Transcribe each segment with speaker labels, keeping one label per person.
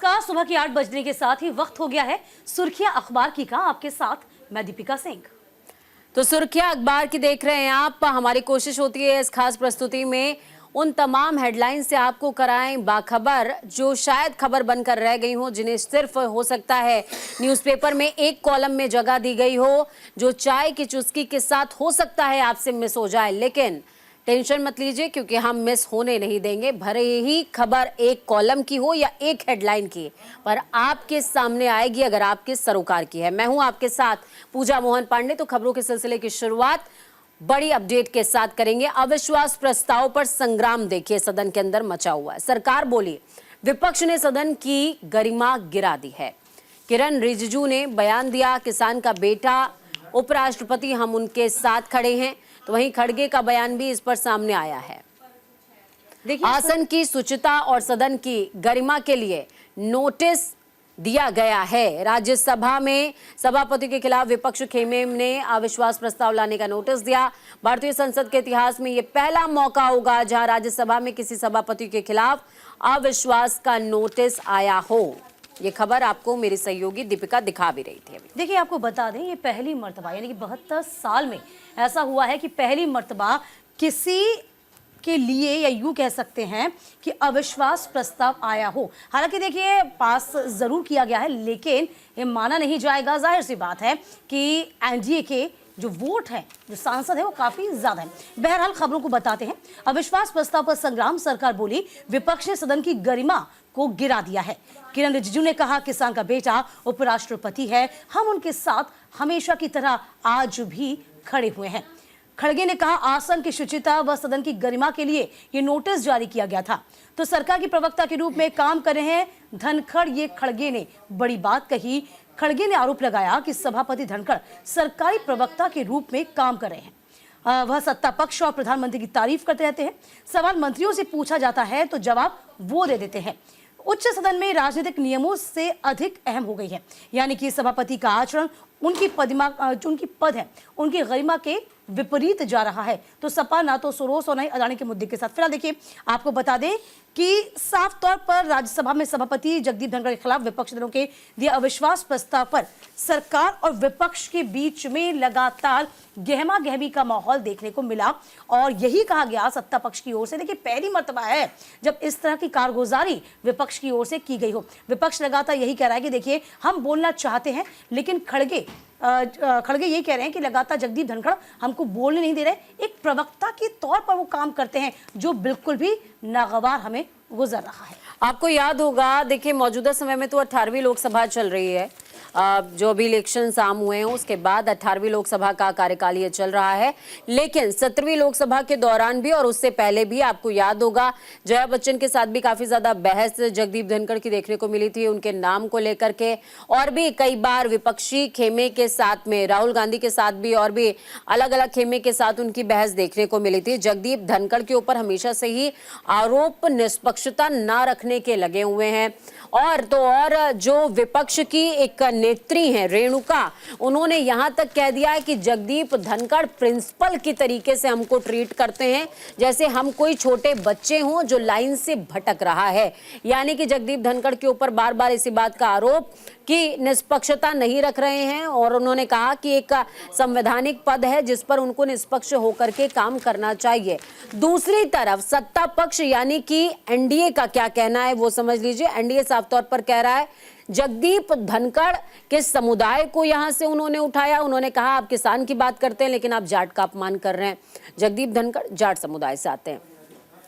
Speaker 1: नमस्कार। सुबह के 8 बजने के साथ ही वक्त हो गया है सुर्खियां अखबार की का। आपके साथ मैं दीपिका सिंह।
Speaker 2: तो सुर्खियां अखबार की देख रहे हैं आप। हमारी कोशिश होती है इस खास प्रस्तुति में उन तमाम हेडलाइन से आपको कराएं बाखबर जो शायद खबर बनकर रह गई हो, जिन्हें सिर्फ हो सकता है न्यूज़पेपर में एक कॉलम में जगह दी गई हो, जो चाय की चुस्की के साथ हो सकता है आपसे मिस हो जाए। लेकिन टेंशन मत लीजिए, क्योंकि हम मिस होने नहीं देंगे। भले ही खबर एक कॉलम की हो या एक हेडलाइन की, पर आपके सामने आएगी अगर आपके सरोकार की है। मैं हूं आपके साथ पूजा मोहन पांडे। तो खबरों के सिलसिले की शुरुआत बड़ी अपडेट के साथ करेंगे। अविश्वास प्रस्ताव पर संग्राम देखिए सदन के अंदर मचा हुआ है। सरकार बोली, विपक्ष ने सदन की गरिमा गिरा दी है। किरण रिजिजू ने बयान दिया, किसान का बेटा उपराष्ट्रपति, हम उनके साथ खड़े हैं। तो वहीं खड़गे का बयान भी इस पर सामने आया है। देखिए, आसन की शुचिता और सदन की गरिमा के लिए नोटिस दिया गया है। राज्यसभा में सभापति के खिलाफ विपक्ष खेमे ने अविश्वास प्रस्ताव लाने का नोटिस दिया। भारतीय संसद के इतिहास में यह पहला मौका होगा जहां राज्यसभा में किसी सभापति के खिलाफ अविश्वास का नोटिस आया हो। ये खबर आपको मेरी सहयोगी दीपिका दिखा भी रही थी।
Speaker 1: देखिए, आपको बता दें, ये पहली मर्तबा यानी कि 72 साल में ऐसा हुआ है कि पहली मर्तबा किसी के लिए, या यूं कह सकते हैं कि अविश्वास प्रस्ताव आया हो। हालांकि देखिए, पास जरूर किया गया है, लेकिन ये माना नहीं जाएगा। जाहिर सी बात है कि एनडीए के जो वोट है, जो सांसद है, वो काफी ज्यादा है। बहरहाल खबरों को बताते हैं। अविश्वास प्रस्ताव पर संग्राम। सरकार बोली, विपक्ष ने सदन की गरिमा को गिरा दिया है। किरण रिजिजू ने कहा, किसान का बेटा उपराष्ट्रपति है, हम उनके साथ हमेशा की तरह आज भी खड़े हुए हैं। खड़गे ने कहा, आसन की शुचिता व सदन की गरिमा के लिए ये नोटिस जारी किया गया था। तो सरकार की प्रवक्ता के रूप में काम कर रहे हैं धनखड़, ये खड़गे ने बड़ी बात कही। खड़गे ने आरोप लगाया कि सभापति धनखड़ सरकारी प्रवक्ता के रूप में काम कर रहे हैं। वह सत्ता पक्ष और प्रधानमंत्री की तारीफ करते रहते हैं। सवाल मंत्रियों से पूछा जाता है तो जवाब वो दे देते हैं। उच्च सदन में राजनीतिक नियमों से अधिक अहम हो गई है, यानी कि सभापति का आचरण उनकी पद है, उनकी गरिमा के विपरीत जा रहा है। तो सपा ना तो सोरोस और ना ही अदानी के मुद्दे के साथ। फिलहाल देखिए, आपको बता दें कि साफ तौर पर राज्यसभा में सभापति जगदीप धनखड़ के खिलाफ विपक्ष दलों के दिए अविश्वास प्रस्ताव पर सरकार और विपक्ष के बीच में लगातार गहमा गहमी का माहौल देखने को मिला। और यही कहा गया सत्ता पक्ष की ओर से। देखिए, पहली मर्तबा है जब इस तरह की कारगुजारी विपक्ष की ओर से की गई हो। विपक्ष लगातार यही कह रहा है कि देखिए, हम बोलना चाहते हैं, लेकिन खड़गे यही कह रहे हैं कि लगातार जगदीप धनखड़ हमको बोलने नहीं दे रहे। एक प्रवक्ता के तौर पर वो काम करते हैं, जो बिल्कुल भी नागवार हमें गुजर रहा है।
Speaker 2: आपको याद होगा, देखिए, मौजूदा समय में तो 18वीं लोकसभा चल रही है। जो अभी इलेक्शन आम हुए हैं उसके बाद 18वीं लोकसभा का कार्यकाल ये चल रहा है। लेकिन 17वीं लोकसभा के दौरान भी और उससे पहले भी आपको याद होगा, जया बच्चन के साथ भी काफी ज्यादा बहस जगदीप धनखड़ की देखने को मिली थी, उनके नाम को लेकर के। और भी कई बार विपक्षी खेमे के साथ में राहुल गांधी के साथ भी और भी अलग अलग खेमे के साथ उनकी बहस देखने को मिली थी। जगदीप धनखड़ के ऊपर हमेशा से ही आरोप निष्पक्षता न रखने के लगे हुए हैं। और तो और जो विपक्ष की एक नेत्री हैं रेणुका, उन्होंने यहां तक कह दिया है कि जगदीप धनखड़ प्रिंसिपल की तरीके से हमको ट्रीट करते हैं, जैसे हम कोई छोटे बच्चे हों जो लाइन से भटक रहा है। यानी कि जगदीप धनखड़ के ऊपर बार बार इसी बात का आरोप कि निष्पक्षता नहीं रख रहे हैं। और उन्होंने कहा कि एक संवैधानिक पद है जिस पर उनको निष्पक्ष होकर के काम करना चाहिए। दूसरी तरफ सत्ता पक्ष यानी कि एनडीए का क्या कहना है वो समझ लीजिए। एनडीए साफ तौर पर कह रहा है, जगदीप धनखड़ के समुदाय को यहां से उन्होंने उठाया। उन्होंने कहा, आप किसान की बात करते हैं लेकिन आप जाट का अपमान कर रहे हैं। जगदीप धनखड़ जाट समुदाय से आते हैं।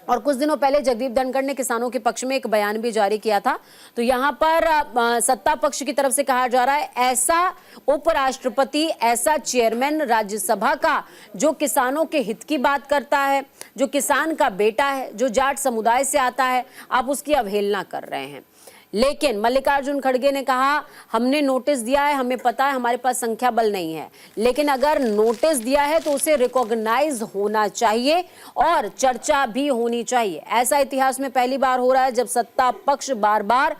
Speaker 2: और कुछ दिनों पहले जगदीप धनखड़ ने किसानों के पक्ष में एक बयान भी जारी किया था। तो यहाँ पर सत्ता पक्ष की तरफ से कहा जा रहा है, ऐसा उपराष्ट्रपति, ऐसा चेयरमैन राज्यसभा का जो किसानों के हित की बात करता है, जो किसान का बेटा है, जो जाट समुदाय से आता है, आप उसकी अवहेलना कर रहे हैं। लेकिन मल्लिकार्जुन खड़गे ने कहा, हमने नोटिस दिया है, हमें पता है हमारे पास संख्या बल नहीं है, लेकिन अगर नोटिस दिया है तो उसे रिकॉग्नाइज होना चाहिए और चर्चा भी होनी चाहिए। ऐसा इतिहास में पहली बार हो रहा है जब सत्ता पक्ष बार बार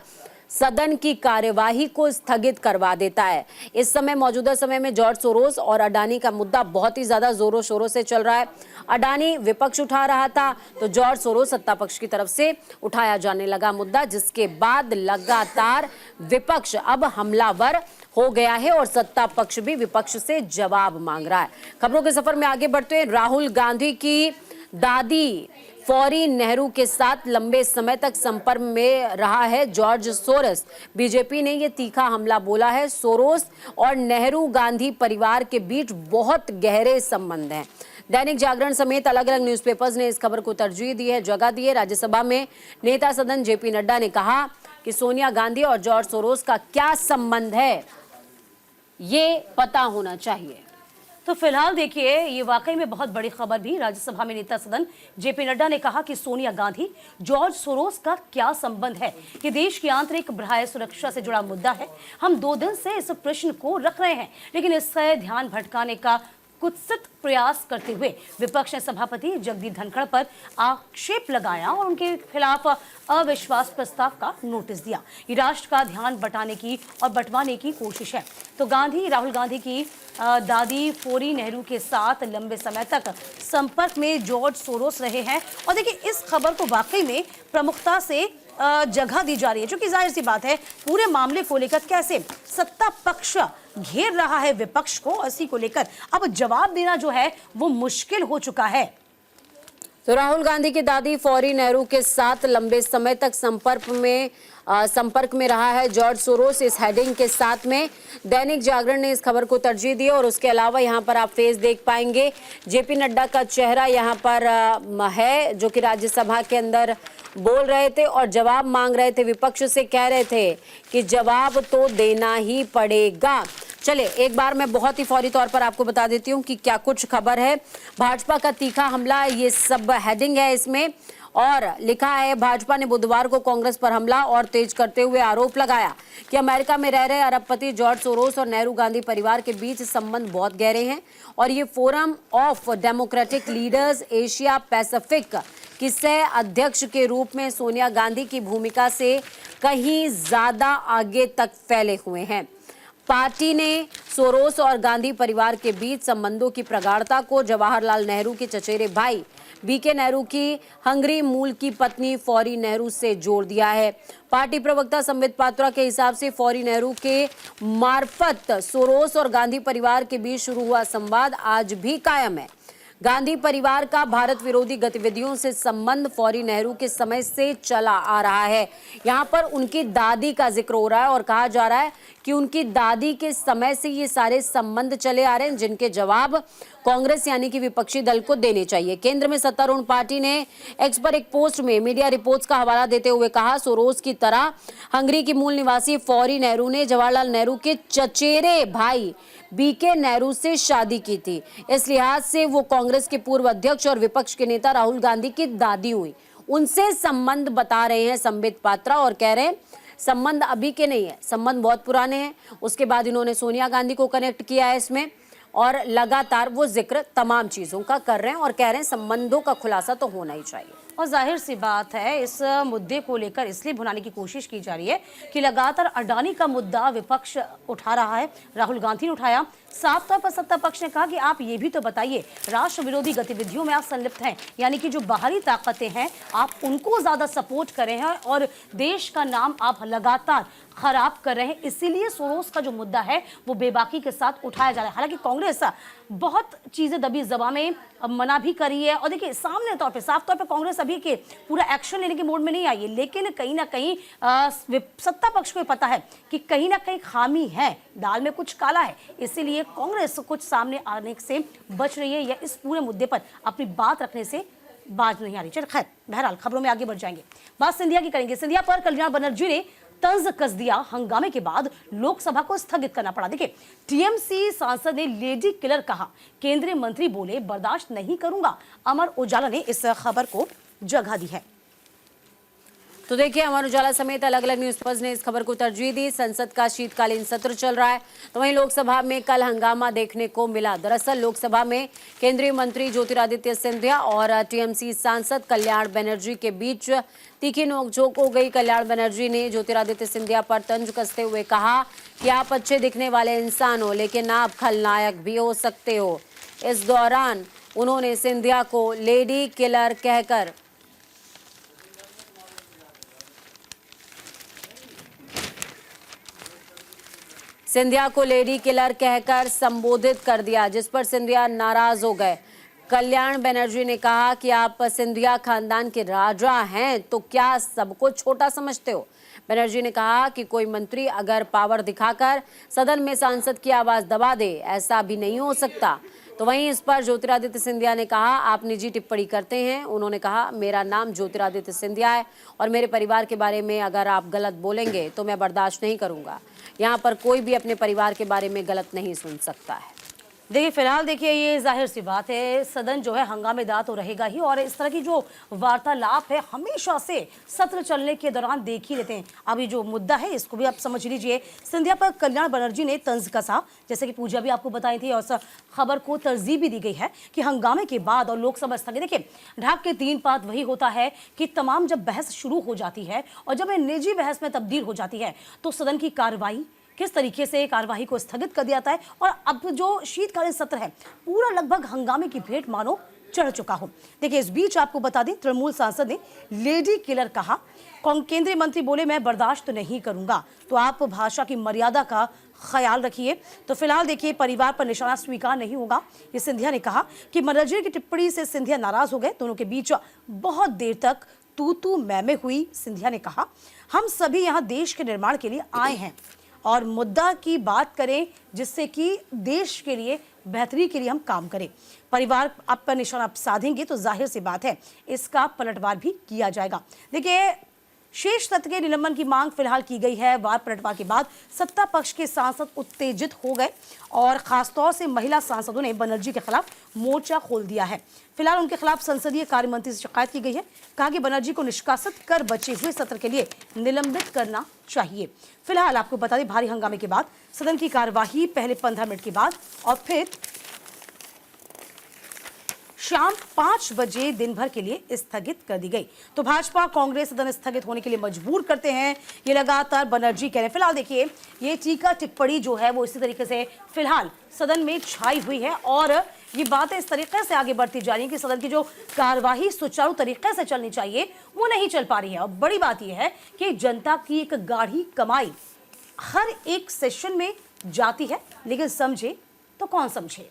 Speaker 2: सदन की कार्यवाही को स्थगित करवा देता है। इस समय मौजूदा समय में जॉर्ज सोरोस और अडानी का मुद्दा बहुत ही ज्यादा जोरों शोरों से चल रहा है। अडानी विपक्ष उठा रहा था तो जॉर्ज सोरोस सत्ता पक्ष की तरफ से उठाया जाने लगा मुद्दा, जिसके बाद लगातार विपक्ष अब हमलावर हो गया है और सत्ता पक्ष भी विपक्ष से जवाब मांग रहा है। खबरों के सफर में आगे बढ़ते हैं। राहुल गांधी की दादी फौरी नेहरू के साथ लंबे समय तक संपर्क में रहा है जॉर्ज सोरोस। बीजेपी ने यह तीखा हमला बोला है। सोरोस और नेहरू गांधी परिवार के बीच बहुत गहरे संबंध हैं। दैनिक जागरण समेत अलग अलग न्यूज़पेपर्स ने इस खबर को तरजीह दी है, जगह दी है। राज्यसभा में नेता सदन जेपी नड्डा ने कहा कि सोनिया गांधी और जॉर्ज सोरोस का क्या संबंध है, ये पता होना चाहिए।
Speaker 1: तो फिलहाल देखिए, ये वाकई में बहुत बड़ी खबर भी। राज्यसभा में नेता सदन जेपी नड्डा ने कहा कि सोनिया गांधी जॉर्ज सोरोस का क्या संबंध है। ये देश की आंतरिक बाह्य सुरक्षा से जुड़ा मुद्दा है। हम 2 दिन से इस प्रश्न को रख रहे हैं, लेकिन इससे ध्यान भटकाने का कुत्सित प्रयास करते हुए विपक्ष ने सभापति जगदीप धनखड़ पर आक्षेप लगाया और उनके खिलाफ अविश्वास प्रस्ताव का नोटिस दिया। ये राष्ट्र का ध्यान बंटवाने की कोशिश है। तो राहुल गांधी की दादी फौरी नेहरू के साथ लंबे समय तक संपर्क में जॉर्ज सोरोस रहे हैं। और देखिए, इस खबर को वाकई में प्रमुखता से जगह दी जा रही है, क्योंकि जाहिर सी बात है पूरे मामले को लेकर कैसे सत्ता पक्ष घेर रहा है विपक्ष को, इसी को लेकर अब जवाब देना जो है वो मुश्किल हो चुका है।
Speaker 2: तो राहुल गांधी की दादी फौरी नेहरू के साथ लंबे समय तक संपर्क में रहा है जॉर्ज सोरोस, इस हेडिंग के साथ में दैनिक जागरण ने इस खबर को तरजीह दी। और उसके अलावा यहाँ पर आप फेस देख पाएंगे, जेपी नड्डा का चेहरा यहाँ पर है, जो कि राज्यसभा के अंदर बोल रहे थे और जवाब मांग रहे थे, विपक्ष से कह रहे थे कि जवाब तो देना ही पड़ेगा। चले एक बार मैं बहुत ही फौरी तौर पर आपको बता देती हूँ कि क्या कुछ खबर है। भाजपा का तीखा हमला, ये सब हेडिंग है इसमें, और लिखा है भाजपा ने बुधवार को कांग्रेस पर हमला और तेज करते हुए आरोप लगाया कि अमेरिका में रह रहे अरबपति जॉर्ज सोरोस और नेहरू गांधी परिवार के बीच संबंध बहुत गहरे हैं और ये forum of democratic leaders Asia Pacific की सह अध्यक्ष के रूप में सोनिया गांधी की भूमिका से कहीं ज्यादा आगे तक फैले हुए हैं। पार्टी ने सोरोस और गांधी परिवार के बीच संबंधों की प्रगाढ़ता को जवाहरलाल नेहरू के चचेरे भाई बीके नेहरू की हंगरी मूल की पत्नी फौरी नेहरू से जोड़ दिया है। पार्टी प्रवक्ता संबित पात्रा के हिसाब से फौरी नेहरू के मार्फत सोरोस और गांधी परिवार के बीच शुरू हुआ संवाद आज भी कायम है। गांधी परिवार का भारत विरोधी गतिविधियों से संबंध फौरी नेहरू के समय से चला आ रहा है। यहाँ पर उनकी दादी का जिक्र हो रहा है और कहा जा रहा है कि उनकी दादी के समय से ये सारे संबंध चले आ रहे हैं, जिनके जवाब कांग्रेस यानी कि विपक्षी दल को देने चाहिए। केंद्र में सत्तारूढ़ पार्टी ने एक्स पर एक पोस्ट में मीडिया रिपोर्ट्स का हवाला देते हुए कहा, सोरोस की तरह हंगरी की मूल निवासी फौरी नेहरू ने जवाहरलाल नेहरू के चचेरे भाई बीके नेहरू से शादी की थी। इस लिहाज से वो कांग्रेस के पूर्व अध्यक्ष और विपक्ष के नेता राहुल गांधी की दादी हुई। उनसे संबंध बता रहे हैं संबित पात्रा और कह रहे हैं संबंध अभी के नहीं है, संबंध बहुत पुराने हैं। उसके बाद इन्होंने सोनिया गांधी को कनेक्ट किया है इसमें और लगातार वो जिक्र तमाम चीजों का कर रहे हैं और कह रहे हैं संबंधों का खुलासा तो होना ही चाहिए।
Speaker 1: और जाहिर सी बात है इस मुद्दे को लेकर इसलिए भुनाने की कोशिश की जा रही है कि लगातार अडानी का मुद्दा विपक्ष उठा रहा है, राहुल गांधी ने उठाया। साफ तौर पर सत्ता पक्ष ने कहा कि आप ये भी तो बताइए, राष्ट्र विरोधी गतिविधियों में आप संलिप्त हैं, यानी कि जो बाहरी ताकतें हैं आप उनको ज्यादा सपोर्ट कर रहे हैं और देश का नाम आप लगातार खराब कर रहे हैं। इसीलिए सोरोस का जो मुद्दा है वो बेबाकी के साथ उठाया जा रहा है। हालांकि कांग्रेस बहुत चीजें दबी जबान में मना भी करी है और देखिए सामने तौर पे साफ तौर पे कांग्रेस अभी के पूरा एक्शन लेने के मोड में नहीं आई है, लेकिन कहीं ना कहीं सत्ता पक्ष को पता है कि कहीं ना कहीं खामी है, दाल में कुछ काला है, इसीलिए कांग्रेस कुछ सामने आने से बच रही है या इस पूरे मुद्दे पर अपनी बात रखने से बाज नहीं आ रही। चल खैर, बहरहाल खबरों में आगे बढ़ जाएंगे। बात सिंधिया की करेंगे। सिंधिया पर कल्याण बनर्जी ने तंज कस दिया, हंगामे के बाद लोकसभा को स्थगित करना पड़ा। देखिए, टीएमसी सांसद ने लेडी किलर कहा, केंद्रीय मंत्री बोले बर्दाश्त नहीं करूंगा। अमर उजाला ने इस खबर को जगह दी है।
Speaker 2: तो देखिए, अमर उजाला समेत अलग अलग न्यूज़पेपर्स ने इस खबर को तरजीह दी। संसद का शीतकालीन सत्र चल रहा है, तो वहीं लोकसभा में कल हंगामा देखने को मिला। दरअसल लोकसभा में केंद्रीय मंत्री ज्योतिरादित्य सिंधिया और टीएमसी सांसद कल्याण बनर्जी के बीच तीखी नोकझोंक हो गई। कल्याण बनर्जी ने ज्योतिरादित्य सिंधिया पर तंज कसते हुए कहा कि आप अच्छे दिखने वाले इंसान हो, लेकिन आप खलनायक भी हो सकते हो। इस दौरान उन्होंने सिंधिया को लेडी किलर कहकर संबोधित कर दिया, जिस पर सिंधिया नाराज हो गए। कल्याण बनर्जी ने कहा कि आप सिंधिया खानदान के राजा हैं तो क्या सबको छोटा समझते हो। बनर्जी ने कहा कि कोई मंत्री अगर पावर दिखाकर सदन में सांसद की आवाज दबा दे, ऐसा भी नहीं हो सकता। तो वहीं इस पर ज्योतिरादित्य सिंधिया ने कहा आप निजी टिप्पणी करते हैं। उन्होंने कहा मेरा नाम ज्योतिरादित्य सिंधिया है और मेरे परिवार के बारे में अगर आप गलत बोलेंगे तो मैं बर्दाश्त नहीं करूंगा। यहाँ पर कोई भी अपने परिवार के बारे में गलत नहीं सुन सकता है।
Speaker 1: देखिए फिलहाल देखिए ये जाहिर सी बात है, सदन जो है हंगामेदार तो रहेगा ही, और इस तरह की जो वार्तालाप है हमेशा से सत्र चलने के दौरान देख ही लेते हैं। अभी जो मुद्दा है इसको भी आप समझ लीजिए। सिंधिया पर कल्याण बनर्जी ने तंज कसा, जैसे कि पूजा भी आपको बताई थी, और खबर को तरजीह भी दी गई है कि हंगामे के बाद और लोकसभा स्थगित। देखिए ढाक के 3 पात वही होता है कि तमाम जब बहस शुरू हो जाती है और जब ये निजी बहस में तब्दील हो जाती है तो सदन की कार्रवाई किस तरीके से कार्यवाही को स्थगित कर दिया जाता है। और अब जो शीतकालीन सत्र है पूरा लगभग हंगामे की भेंट मानो चढ़ चुका हो। देखिए इस बीच आपको बता दें, तृणमूल सांसद ने लेडी किलर कहा। केंद्रीय मंत्री बोले मैं बर्दाश्त नहीं करूंगा, तो आप भाषा की मर्यादा का ख्याल रखिए। तो फिलहाल देखिए परिवार पर निशाना स्वीकार नहीं होगा, ये सिंधिया ने कहा कि बनर्जी की टिप्पणी से सिंधिया नाराज हो गए। दोनों के बीच बहुत देर तक तू मैं हुई। सिंधिया ने कहा हम सभी यहाँ देश के निर्माण के लिए आए हैं और मुद्दा की बात करें जिससे कि देश के लिए बेहतरी के लिए हम काम करें। परिवार आप पर निशाना साधेंगे तो जाहिर सी बात है इसका पलटवार भी किया जाएगा। देखिए शेष सत्र के निलंबन की मांग फिलहाल की गई है। वार पलटवार के बाद सत्ता पक्ष के सांसद उत्तेजित हो गए और खासतौर से महिला सांसदों ने बनर्जी के खिलाफ मोर्चा खोल दिया है। फिलहाल उनके खिलाफ संसदीय कार्य मंत्री से शिकायत की गई है। कहा कि बनर्जी को निष्कासित कर बचे हुए सत्र के लिए निलंबित करना चाहिए। फिलहाल आपको बता दें भारी हंगामे के बाद सदन की कार्यवाही पहले 15 मिनट के बाद और फिर शाम 5 बजे दिन भर के लिए स्थगित कर दी गई। तो भाजपा कांग्रेस सदन स्थगित होने के लिए मजबूर करते हैं, ये लगातार बनर्जी कह रहे हैं। फिलहाल देखिए ये टीका टिप्पणी जो है वो इसी तरीके से फिलहाल सदन में छाई हुई है और ये बातें इस तरीके से आगे बढ़ती जा रही है कि सदन की जो कार्यवाही सुचारू तरीके से चलनी चाहिए वो नहीं चल पा रही है। और बड़ी बात यह है कि जनता की एक गाढ़ी कमाई हर एक सेशन में जाती है, लेकिन समझे तो कौन समझे।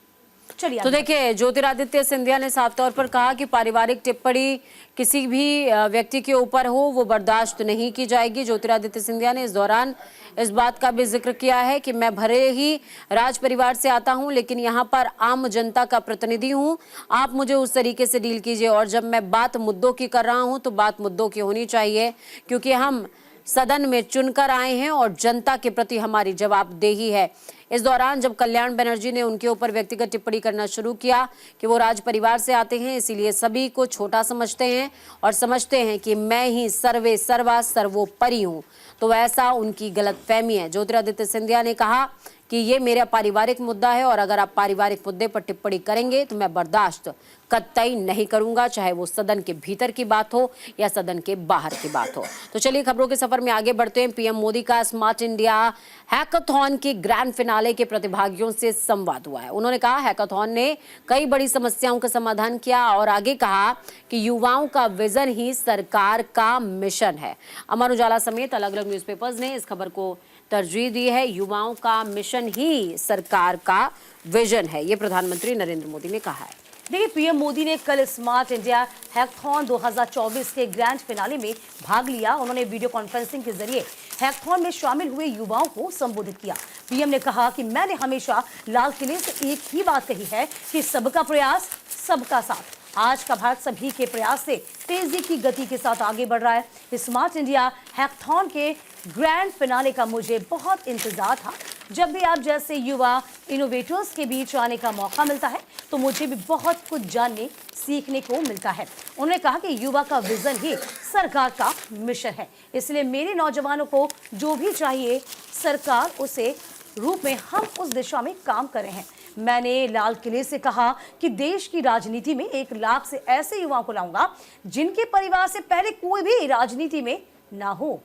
Speaker 1: चलिए
Speaker 2: तो देखिए ज्योतिरादित्य सिंधिया ने साफ तौर पर कहा कि पारिवारिक टिप्पणी किसी भी व्यक्ति के ऊपर हो वो बर्दाश्त नहीं की जाएगी। ज्योतिरादित्य सिंधिया ने इस दौरान इस बात का भी जिक्र किया है कि मैं भले ही राज परिवार से आता हूं, लेकिन यहां पर आम जनता का प्रतिनिधि हूं। आप मुझे उस तरीके से डील कीजिए और जब मैं बात मुद्दों की कर रहा हूं तो बात मुद्दों की होनी चाहिए, क्योंकि हम सदन में चुनकर आए हैं और जनता के प्रति हमारी जवाबदेही है। इस दौरान जब कल्याण बनर्जी ने उनके ऊपर व्यक्तिगत टिप्पणी करना शुरू किया कि वो राज परिवार से आते हैं इसीलिए सभी को छोटा समझते हैं और समझते हैं कि मैं ही सर्वे सर्वा सर्वोपरि हूं, तो ऐसा उनकी गलतफहमी है। ज्योतिरादित्य सिंधिया ने कहा कि ये मेरा पारिवारिक मुद्दा है और अगर आप पारिवारिक मुद्दे पर टिप्पणी करेंगे तो मैं बर्दाश्त कतई नहीं करूंगा, चाहे वो सदन के भीतर की बात हो या सदन के बाहर की बात हो। तो चलिए खबरों के सफर में आगे बढ़ते हैं। पीएम मोदी का स्मार्ट इंडिया हैकाथॉन के ग्रैंड फिनाले के प्रतिभागियों से संवाद हुआ है। उन्होंने कहा हैकाथॉन ने कई बड़ी समस्याओं का समाधान किया और आगे कहा कि युवाओं का विजन ही सरकार का मिशन है। अमर उजाला समेत अलग अलग न्यूज़पेपर्स ने इस खबर को तरजीह दी है। युवाओं का मिशन ही सरकार का विजन है, ये प्रधानमंत्री नरेंद्र मोदी ने कहा है।
Speaker 1: देखिए पीएम मोदी ने कल स्मार्ट इंडिया हैकाथॉन 2024 के ग्रैंड फिनाले में भाग लिया। उन्होंने वीडियो कॉन्फ्रेंसिंग के जरिए हैकाथॉन में शामिल हुए युवाओं को संबोधित किया। पीएम ने कहा कि मैंने हमेशा लाल किले से एक ही बात कही है कि सबका प्रयास सबका साथ। आज का भारत सभी के प्रयास से तेजी की गति के साथ आगे बढ़ रहा है। स्मार्ट इंडिया हैकाथॉन के ग्रैंड फिनाले का मुझे बहुत इंतजार था। जब भी आप जैसे युवा इनोवेटर्स के बीच आने का मौका मिलता है तो मुझे भी बहुत कुछ जानने सीखने को मिलता है। उन्होंने कहा कि युवा का विजन ही सरकार का मिशन है, इसलिए मेरे नौजवानों को जो भी चाहिए सरकार उसे रूप में हम उस दिशा में काम कर रहे हैं। मैंने लाल किले से कहा कि देश की राजनीति में 1 लाख से ऐसे युवाओं को लाऊंगा जिनके परिवार से पहले कोई भी राजनीति में ना हो।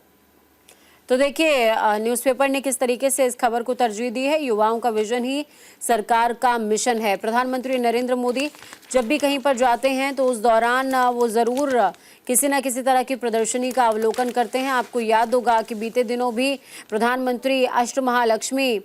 Speaker 2: तो देखिए न्यूज़पेपर ने किस तरीके से इस खबर को तरजीह दी है। युवाओं का विजन ही सरकार का मिशन है। प्रधानमंत्री नरेंद्र मोदी जब भी कहीं पर जाते हैं तो उस दौरान वो ज़रूर किसी न किसी तरह की प्रदर्शनी का अवलोकन करते हैं। आपको याद होगा कि बीते दिनों भी प्रधानमंत्री अष्टमहालक्ष्मी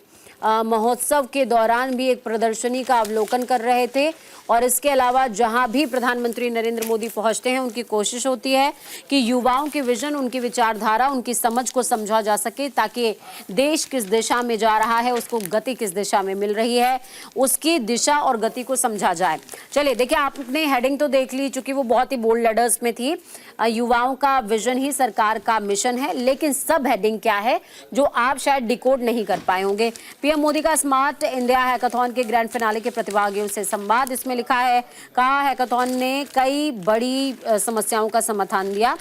Speaker 2: महोत्सव के दौरान भी एक प्रदर्शनी का अवलोकन कर रहे थे। और इसके अलावा जहां भी प्रधानमंत्री नरेंद्र मोदी पहुंचते हैं उनकी कोशिश होती है कि युवाओं के विजन, उनकी विचारधारा, उनकी समझ को समझा जा सके, ताकि देश किस दिशा में जा रहा है, उसको गति किस दिशा में मिल रही है, उसकी दिशा और गति को समझा जाए। चलिए देखिए, आपने हेडिंग तो देख ली, चूंकि वो बहुत ही बोल्ड लेटर्स में थी, युवाओं का विजन ही सरकार का मिशन है। लेकिन सब हेडिंग क्या है जो आप शायद डिकोड नहीं कर पाए होंगे। पीएम मोदी का स्मार्ट इंडिया हैकाथॉन के ग्रैंड फिनाले के प्रतिभागियों से संवाद, इसमें लिखा है, कहा हैकाथॉन ने कई बड़ी समस्याओं का समाधान दिया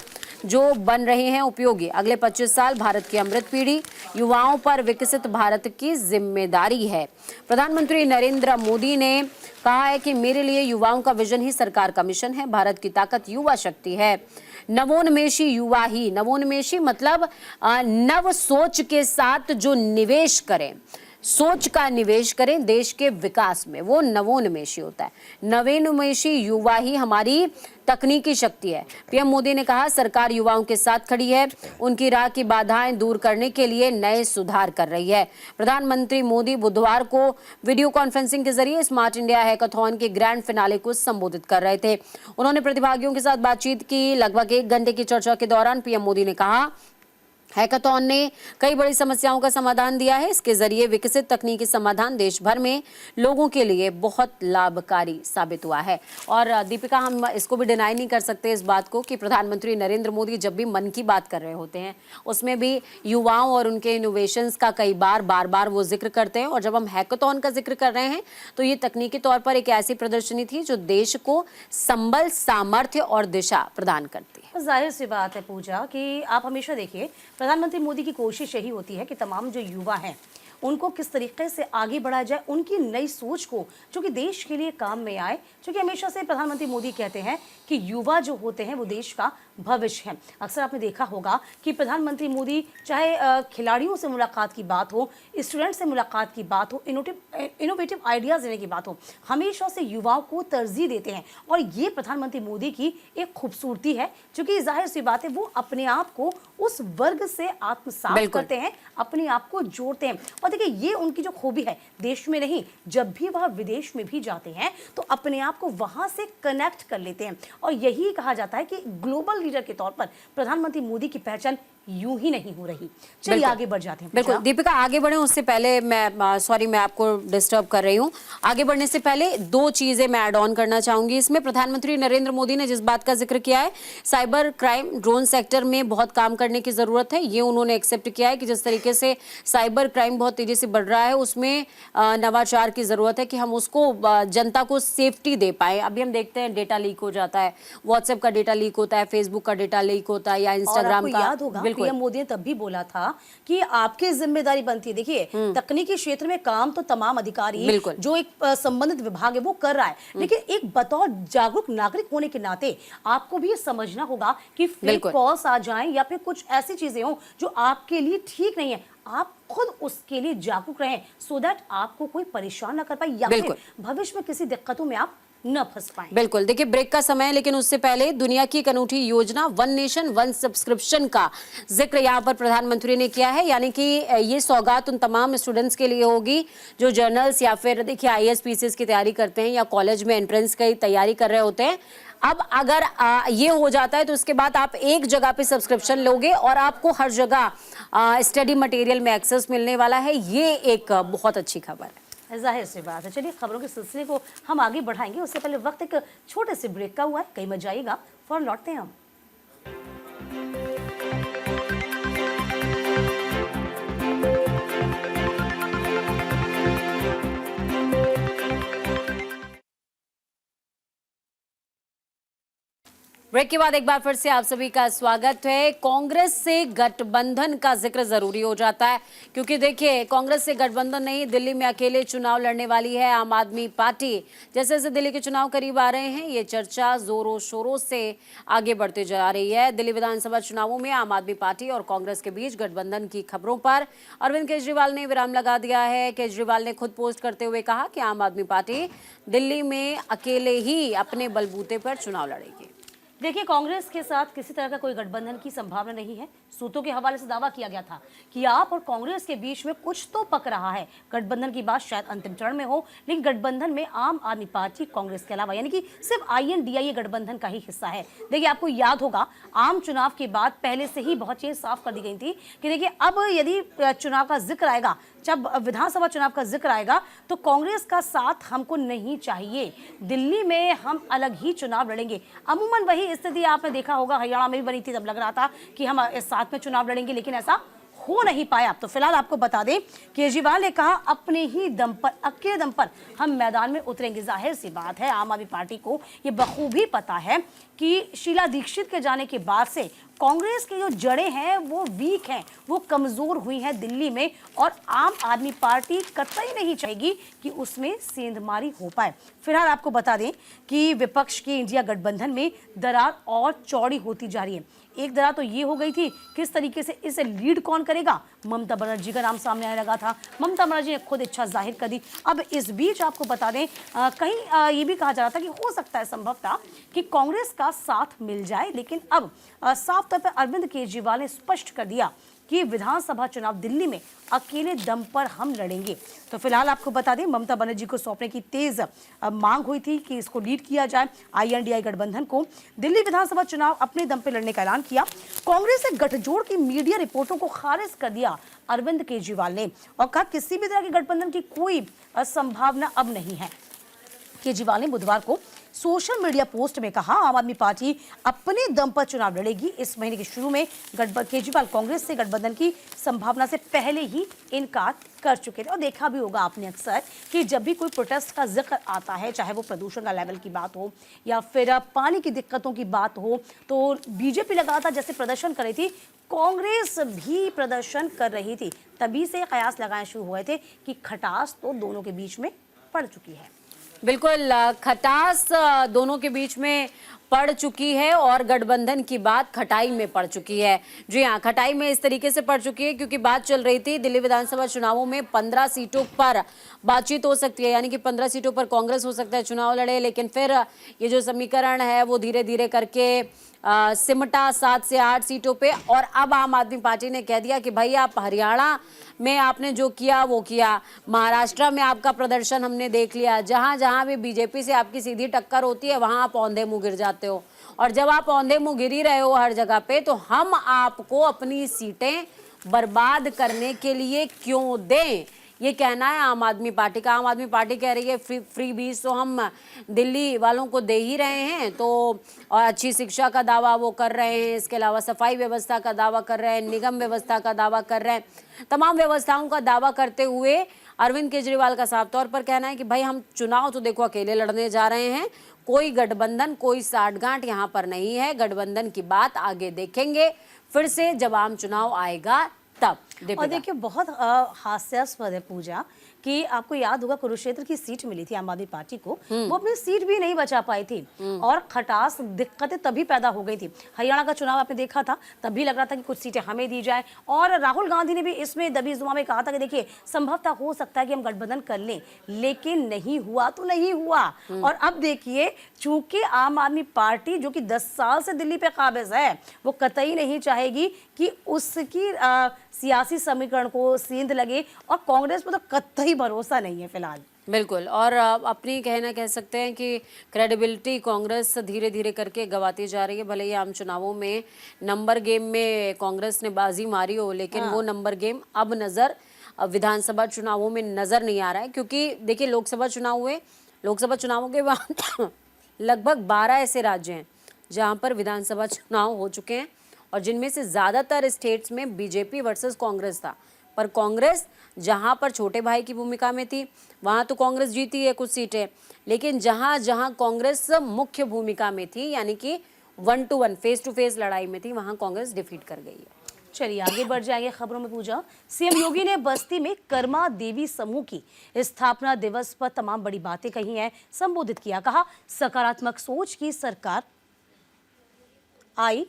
Speaker 2: जो बन रहे हैं उपयोगी। अगले 25 साल भारत की अमृत पीढ़ी, युवाओं पर विकसित भारत की जिम्मेदारी है। प्रधानमंत्री नरेंद्र मोदी ने कहा है कि मेरे लिए युवाओं का विजन ही सरकार का मिशन है। भारत की ताकत युवा शक्ति है। नवोन्मेषी युवा ही, नवोन्मेषी मतलब नव सोच के साथ जो निवेश करें, सोच का निवेश करें देश के विकास में, वो नवोन्मेषी होता है। नवोन्मेषी युवा ही हमारी तकनीकी शक्ति है। पीएम मोदी ने कहा सरकार युवाओं के साथ खड़ी है, उनकी राह की बाधाएं दूर करने के लिए नए सुधार कर रही है। प्रधानमंत्री मोदी बुधवार को वीडियो कॉन्फ्रेंसिंग के जरिए स्मार्ट इंडिया हैकाथॉन के ग्रैंड फिनाले को संबोधित कर रहे थे। उन्होंने प्रतिभागियों के साथ बातचीत की। लगभग 1 घंटे की चर्चा के दौरान पीएम मोदी ने कहा हैकाथॉन ने कई बड़ी समस्याओं का समाधान दिया है। इसके जरिए विकसित तकनीकी समाधान देश भर में लोगों के लिए बहुत लाभकारी साबित हुआ है। और दीपिका, हम इसको भी डिनाई नहीं कर सकते इस बात को कि प्रधानमंत्री नरेंद्र मोदी जब भी मन की बात कर रहे होते हैं उसमें भी युवाओं और उनके इनोवेशंस का कई बार बार वो जिक्र करते हैं। और जब हम हैकाथॉन का जिक्र कर रहे हैं तो ये तकनीकी तौर पर एक ऐसी प्रदर्शनी थी जो देश को संबल, सामर्थ्य और दिशा प्रदान करती है।
Speaker 1: जाहिर सी बात है पूजा कि आप हमेशा देखिए, प्रधानमंत्री मोदी की कोशिश यही होती है कि तमाम जो युवा हैं उनको किस तरीके से आगे बढ़ाया जाए, उनकी नई सोच को जो कि देश के लिए काम में आए। क्योंकि हमेशा से प्रधानमंत्री मोदी कहते हैं कि युवा जो होते हैं वो देश का भविष्य है। अक्सर आपने देखा होगा कि प्रधानमंत्री मोदी चाहे खिलाड़ियों से मुलाकात की बात हो, स्टूडेंट से मुलाकात की बात हो, इनोवेटिव आइडियाज़ देने की बात हो, हमेशा से युवाओं को तरजीह देते हैं। और ये प्रधानमंत्री मोदी की एक खूबसूरती है, क्योंकि जाहिर सी बात है वो अपने आप को उस वर्ग से आत्मसात करते हैं, अपने आप को जोड़ते हैं। और देखिए, ये उनकी जो खूबी है, देश में नहीं, जब भी वह विदेश में भी जाते हैं तो अपने आप को वहां से कनेक्ट कर लेते हैं। और यही कहा जाता है कि ग्लोबल लीडर के तौर पर प्रधानमंत्री मोदी की पहचान यूं ही नहीं हो रही। चलिए आगे बढ़ जाते हैं।
Speaker 2: बिल्कुल दीपिका, आगे बढ़े उससे पहले मैं आपको डिस्टर्ब कर रही हूँ। आगे बढ़ने से पहले 2 चीजें मैं ऐड ऑन करना चाहूंगी इसमें। प्रधानमंत्री नरेंद्र मोदी ने जिस बात का जिक्र किया है, साइबर क्राइम, ड्रोन सेक्टर में बहुत काम करने की जरूरत है, ये उन्होंने एक्सेप्ट किया है कि जिस तरीके से साइबर क्राइम बहुत तेजी से बढ़ रहा है उसमें नवाचार की जरूरत है कि हम उसको जनता को सेफ्टी दे पाए। अभी हम देखते हैं डेटा लीक हो जाता है, व्हाट्सएप का डेटा लीक होता है, फेसबुक का डेटा लीक होता है या इंस्टाग्राम का।
Speaker 1: याद होगा पीएम मोदी ने तब भी बोला था कि आपकी जिम्मेदारी बनती है। देखिए, तकनीकी क्षेत्र में काम तो तमाम अधिकारी जो एक संबंधित विभाग है वो कर रहा है, लेकिन एक बतौर जागरूक नागरिक होने के नाते आपको भी ये समझना होगा कि फेक कॉल्स आ जाएं या फिर कुछ ऐसी चीजें हो जो आपके लिए ठीक नहीं है, आप खुद उसके लिए जागरूक रहें, सो दैट आपको कोई परेशान ना कर पाए या फिर भविष्य में किसी दिक्कतों में आप न फंस पाएं।
Speaker 2: बिल्कुल, देखिए ब्रेक का समय है, लेकिन उससे पहले दुनिया की एक अनूठी योजना वन नेशन वन सब्सक्रिप्शन का जिक्र यहाँ पर प्रधानमंत्री ने किया है। यानी कि ये सौगात उन तमाम स्टूडेंट्स के लिए होगी जो जर्नल्स या फिर देखिए IAS PCS की तैयारी करते हैं या कॉलेज में एंट्रेंस की तैयारी कर रहे होते हैं। अब अगर ये हो जाता है तो उसके बाद आप एक जगह पे सब्सक्रिप्शन लोगे और आपको हर जगह स्टडी मटेरियल में एक्सेस मिलने वाला है। ये एक बहुत अच्छी खबर है।
Speaker 1: जाहिर सी बात है। चलिए खबरों के सिलसिले को हम आगे बढ़ाएंगे, उससे पहले वक्त एक छोटे से ब्रेक का हुआ है, कहीं मत जाइएगा, फौरन लौटते हैं हम।
Speaker 2: ब्रेक के बाद एक बार फिर से आप सभी का स्वागत है। कांग्रेस से गठबंधन का जिक्र जरूरी हो जाता है क्योंकि देखिए कांग्रेस से गठबंधन नहीं, दिल्ली में अकेले चुनाव लड़ने वाली है आम आदमी पार्टी। जैसे जैसे दिल्ली के चुनाव करीब आ रहे हैं, ये चर्चा जोरों शोरों से आगे बढ़ते जा रही है। दिल्ली विधानसभा चुनावों में आम आदमी पार्टी और कांग्रेस के बीच गठबंधन की खबरों पर अरविंद केजरीवाल ने विराम लगा दिया है। केजरीवाल ने खुद पोस्ट करते हुए कहा कि आम आदमी पार्टी दिल्ली में अकेले ही अपने बलबूते पर चुनाव लड़ेगी।
Speaker 1: देखिए, कांग्रेस के साथ किसी तरह का कोई गठबंधन की संभावना नहीं है। सूत्रों के हवाले से दावा किया गया था कि आप और कांग्रेस के बीच में कुछ तो पक रहा है। गठबंधन की बात शायद अंतिम चरण में हो, लेकिन गठबंधन में आम आदमी पार्टी कांग्रेस के अलावा यानी कि सिर्फ INDIA गठबंधन का ही हिस्सा है। देखिए, आपको याद होगा आम चुनाव के बाद पहले से ही बहुत चीजें साफ कर दी गई थी कि देखिए अब यदि चुनाव का जिक्र आएगा, जब विधानसभा चुनाव का जिक्र आएगा तो कांग्रेस का साथ हमको नहीं चाहिए। दिल्ली में हम अलग ही चुनाव लड़ेंगे। अमूमन वही स्थिति आपने देखा होगा हरियाणा में भी बनी थी, तब लग रहा था कि हम साथ में चुनाव लड़ेंगे, लेकिन ऐसा हो नहीं पाया। तो फिलहाल आपको बता दें, केजरीवाल ने कहा अपने ही दम पर, अकेले दम पर हम मैदान में उतरेंगे। जाहिर सी बात है, आम आदमी पार्टी को ये बखूबी पता है कि शीला दीक्षित के जाने के बाद से कांग्रेस की जो जड़ें हैं वो वीक हैं, वो कमजोर हुई हैं दिल्ली में, और आम आदमी पार्टी कतई नहीं चाहेगी कि उसमें सेंधमारी हो पाए। फिलहाल आपको बता दें कि विपक्ष की इंडिया गठबंधन में दरार और चौड़ी होती जा रही है। एक दरार तो ये हो गई थी, किस तरीके से इसे लीड कौन करेगा, ममता बनर्जी का नाम सामने आने लगा था। ममता बनर्जी ने खुद इच्छा जाहिर कर दी। अब इस बीच आपको बता दें, कहीं ये भी कहा जा रहा था कि हो सकता है संभवतः कि कांग्रेस का साथ मिल जाए, लेकिन अब साफ तौर पर अरविंद केजरीवाल ने स्पष्ट कर दिया कि विधानसभा चुनाव दिल्ली में अकेले दम पर हम लड़ेंगे। तो फिलहाल आपको बता दें, ममता बनर्जी को सौंपने की तेज मांग हुई थी कि इसको लीड किया जाए। INDI गठबंधन को दिल्ली विधानसभा चुनाव अपने दम पर लड़ने का ऐलान किया। कांग्रेस से गठजोड़ की मीडिया रिपोर्टों को खारिज कर दिया अरविंद केजरीवाल ने और कहा किसी भी तरह के गठबंधन की कोई संभावना अब नहीं है। केजरीवाल ने बुधवार को सोशल मीडिया पोस्ट में कहा आम आदमी पार्टी अपने दम पर चुनाव लड़ेगी। इस महीने के शुरू में केजरीवाल कांग्रेस से गठबंधन की संभावना से पहले ही इनकार कर चुके थे। और देखा भी होगा आपने अक्सर कि जब भी कोई प्रोटेस्ट का जिक्र आता है, चाहे वो प्रदूषण का लेवल की बात हो या फिर पानी की दिक्कतों की बात हो, तो बीजेपी लगातार जैसे प्रदर्शन कर रही थी, कांग्रेस भी प्रदर्शन कर रही थी। तभी से कयास लगाए शुरू हुए थे कि खटास तो दोनों के बीच में पड़ चुकी है।
Speaker 2: बिल्कुल, खटास दोनों के बीच में पड़ चुकी है और गठबंधन की बात खटाई में पड़ चुकी है। जी हाँ, खटाई में इस तरीके से पड़ चुकी है क्योंकि बात चल रही थी दिल्ली विधानसभा चुनावों में 15 सीटों पर बातचीत हो सकती है, यानी कि 15 सीटों पर कांग्रेस हो सकता है चुनाव लड़े, लेकिन फिर ये जो समीकरण है वो धीरे धीरे करके सिमटा 7 से 8 सीटों पे। और अब आम आदमी पार्टी ने कह दिया कि भाई आप हरियाणा में आपने जो किया वो किया, महाराष्ट्र में आपका प्रदर्शन हमने देख लिया, जहां जहां भी बीजेपी से आपकी सीधी टक्कर होती है वहां आप औंधे मुंह गिर जाते हो, और जब आप औंधे मुंह गिर ही रहे हो हर जगह पे, तो हम आपको अपनी सीटें बर्बाद करने के लिए क्यों दें, ये कहना है आम आदमी पार्टी का। आम आदमी पार्टी कह रही है फ्री बीज तो हम दिल्ली वालों को दे ही रहे हैं, तो और अच्छी शिक्षा का दावा वो कर रहे हैं, इसके अलावा सफाई व्यवस्था का दावा कर रहे हैं, निगम व्यवस्था का दावा कर रहे हैं, तमाम व्यवस्थाओं का दावा करते हुए अरविंद केजरीवाल का साफ तौर पर कहना है कि भाई हम चुनाव तो देखो अकेले लड़ने जा रहे हैं, कोई गठबंधन कोई साठगांठ यहाँ पर नहीं है, गठबंधन की बात आगे देखेंगे फिर से जब आम चुनाव आएगा तब।
Speaker 1: और देखिए, बहुत हास्यास्पद है पूजा कि आपको याद होगा कुरुक्षेत्र की सीट मिली थी आम आदमी पार्टी को, वो अपनी सीट भी नहीं बचा पाई थी और खटास दिक्कतें तभी पैदा हो गई थी। हरियाणा का चुनाव आपने देखा था, तभी लग रहा था कि कुछ सीटें हमें दी जाए, और राहुल गांधी ने भी इसमें दबीजुमा में कहा था कि देखिए संभवतः हो सकता है कि हम गठबंधन कर लें, लेकिन नहीं हुआ तो नहीं हुआ। और अब देखिए, चूंकि आम आदमी पार्टी जो कि 10 साल से दिल्ली पे काबिज है, वो कतई नहीं चाहेगी कि उसकी सियासी समीकरण को सेंध लगे, और कांग्रेस पर तो कतई भरोसा नहीं है फिलहाल।
Speaker 2: बिल्कुल, और अपनी कहना कह सकते हैं कि क्रेडिबिलिटी कांग्रेस धीरे धीरे करके गंवाती जा रही है। भले ही आम चुनावों में नंबर गेम में कांग्रेस ने बाजी मारी हो, लेकिन वो नंबर गेम अब विधानसभा चुनावों में नजर नहीं आ रहा है, क्योंकि देखिए लोकसभा चुनाव हुए, लोकसभा चुनावों के बाद लगभग 12 ऐसे राज्य हैं जहां पर विधानसभा चुनाव हो चुके हैं, और जिनमें से ज़्यादातर स्टेट्स में बीजेपी वर्सेस कांग्रेस था। पर कांग्रेस जहां पर छोटे भाई की भूमिका में थी वहां तो कांग्रेस जीती है कुछ सीटें, लेकिन जहां जहां कांग्रेस मुख्य भूमिका में थी, यानी कि 1-1 फेस टू फेस लड़ाई में थी, वहां कांग्रेस डिफीट कर गई है।
Speaker 1: चलिए आगे बढ़ जाएंगे खबरों में। पूजा, सीएम योगी ने बस्ती में कर्मा देवी समूह की स्थापना दिवस पर तमाम बड़ी बातें कही हैं, संबोधित किया। कहा सकारात्मक सोच की सरकार आई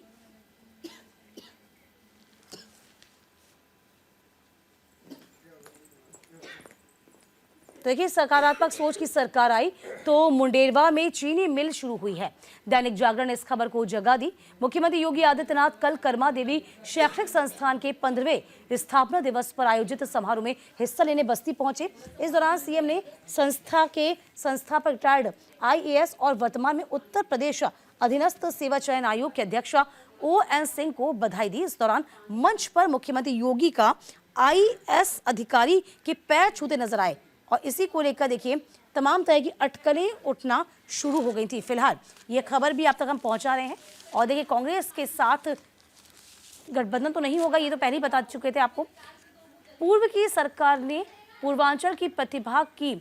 Speaker 1: तो देखिए सकारात्मक सोच की सरकार आई तो मुंडेरवा में चीनी मिल शुरू हुई है। दैनिक जागरण ने इस खबर को जगह दी। मुख्यमंत्री योगी आदित्यनाथ कल कर्मा देवी शैक्षणिक संस्थान के 15वें स्थापना दिवस पर आयोजित समारोह में हिस्सा लेने बस्ती पहुंचे। इस दौरान सीएम ने संस्थापक रिटायर्ड IAS और वर्तमान में उत्तर प्रदेश अधीनस्थ सेवा चयन आयोग के अध्यक्ष ON सिंह को बधाई दी। इस दौरान मंच पर मुख्यमंत्री योगी का IAS अधिकारी के पैर छूते नजर आए और इसी को लेकर देखिए तमाम तरह की अटकलें उठना शुरू हो गई थी। फिलहाल ये खबर भी आप तक हम पहुंचा रहे हैं। और देखिए कांग्रेस के साथ गठबंधन तो नहीं होगा, ये तो पहले ही बता चुके थे आपको। पूर्व की सरकार ने पूर्वांचल की प्रतिभा की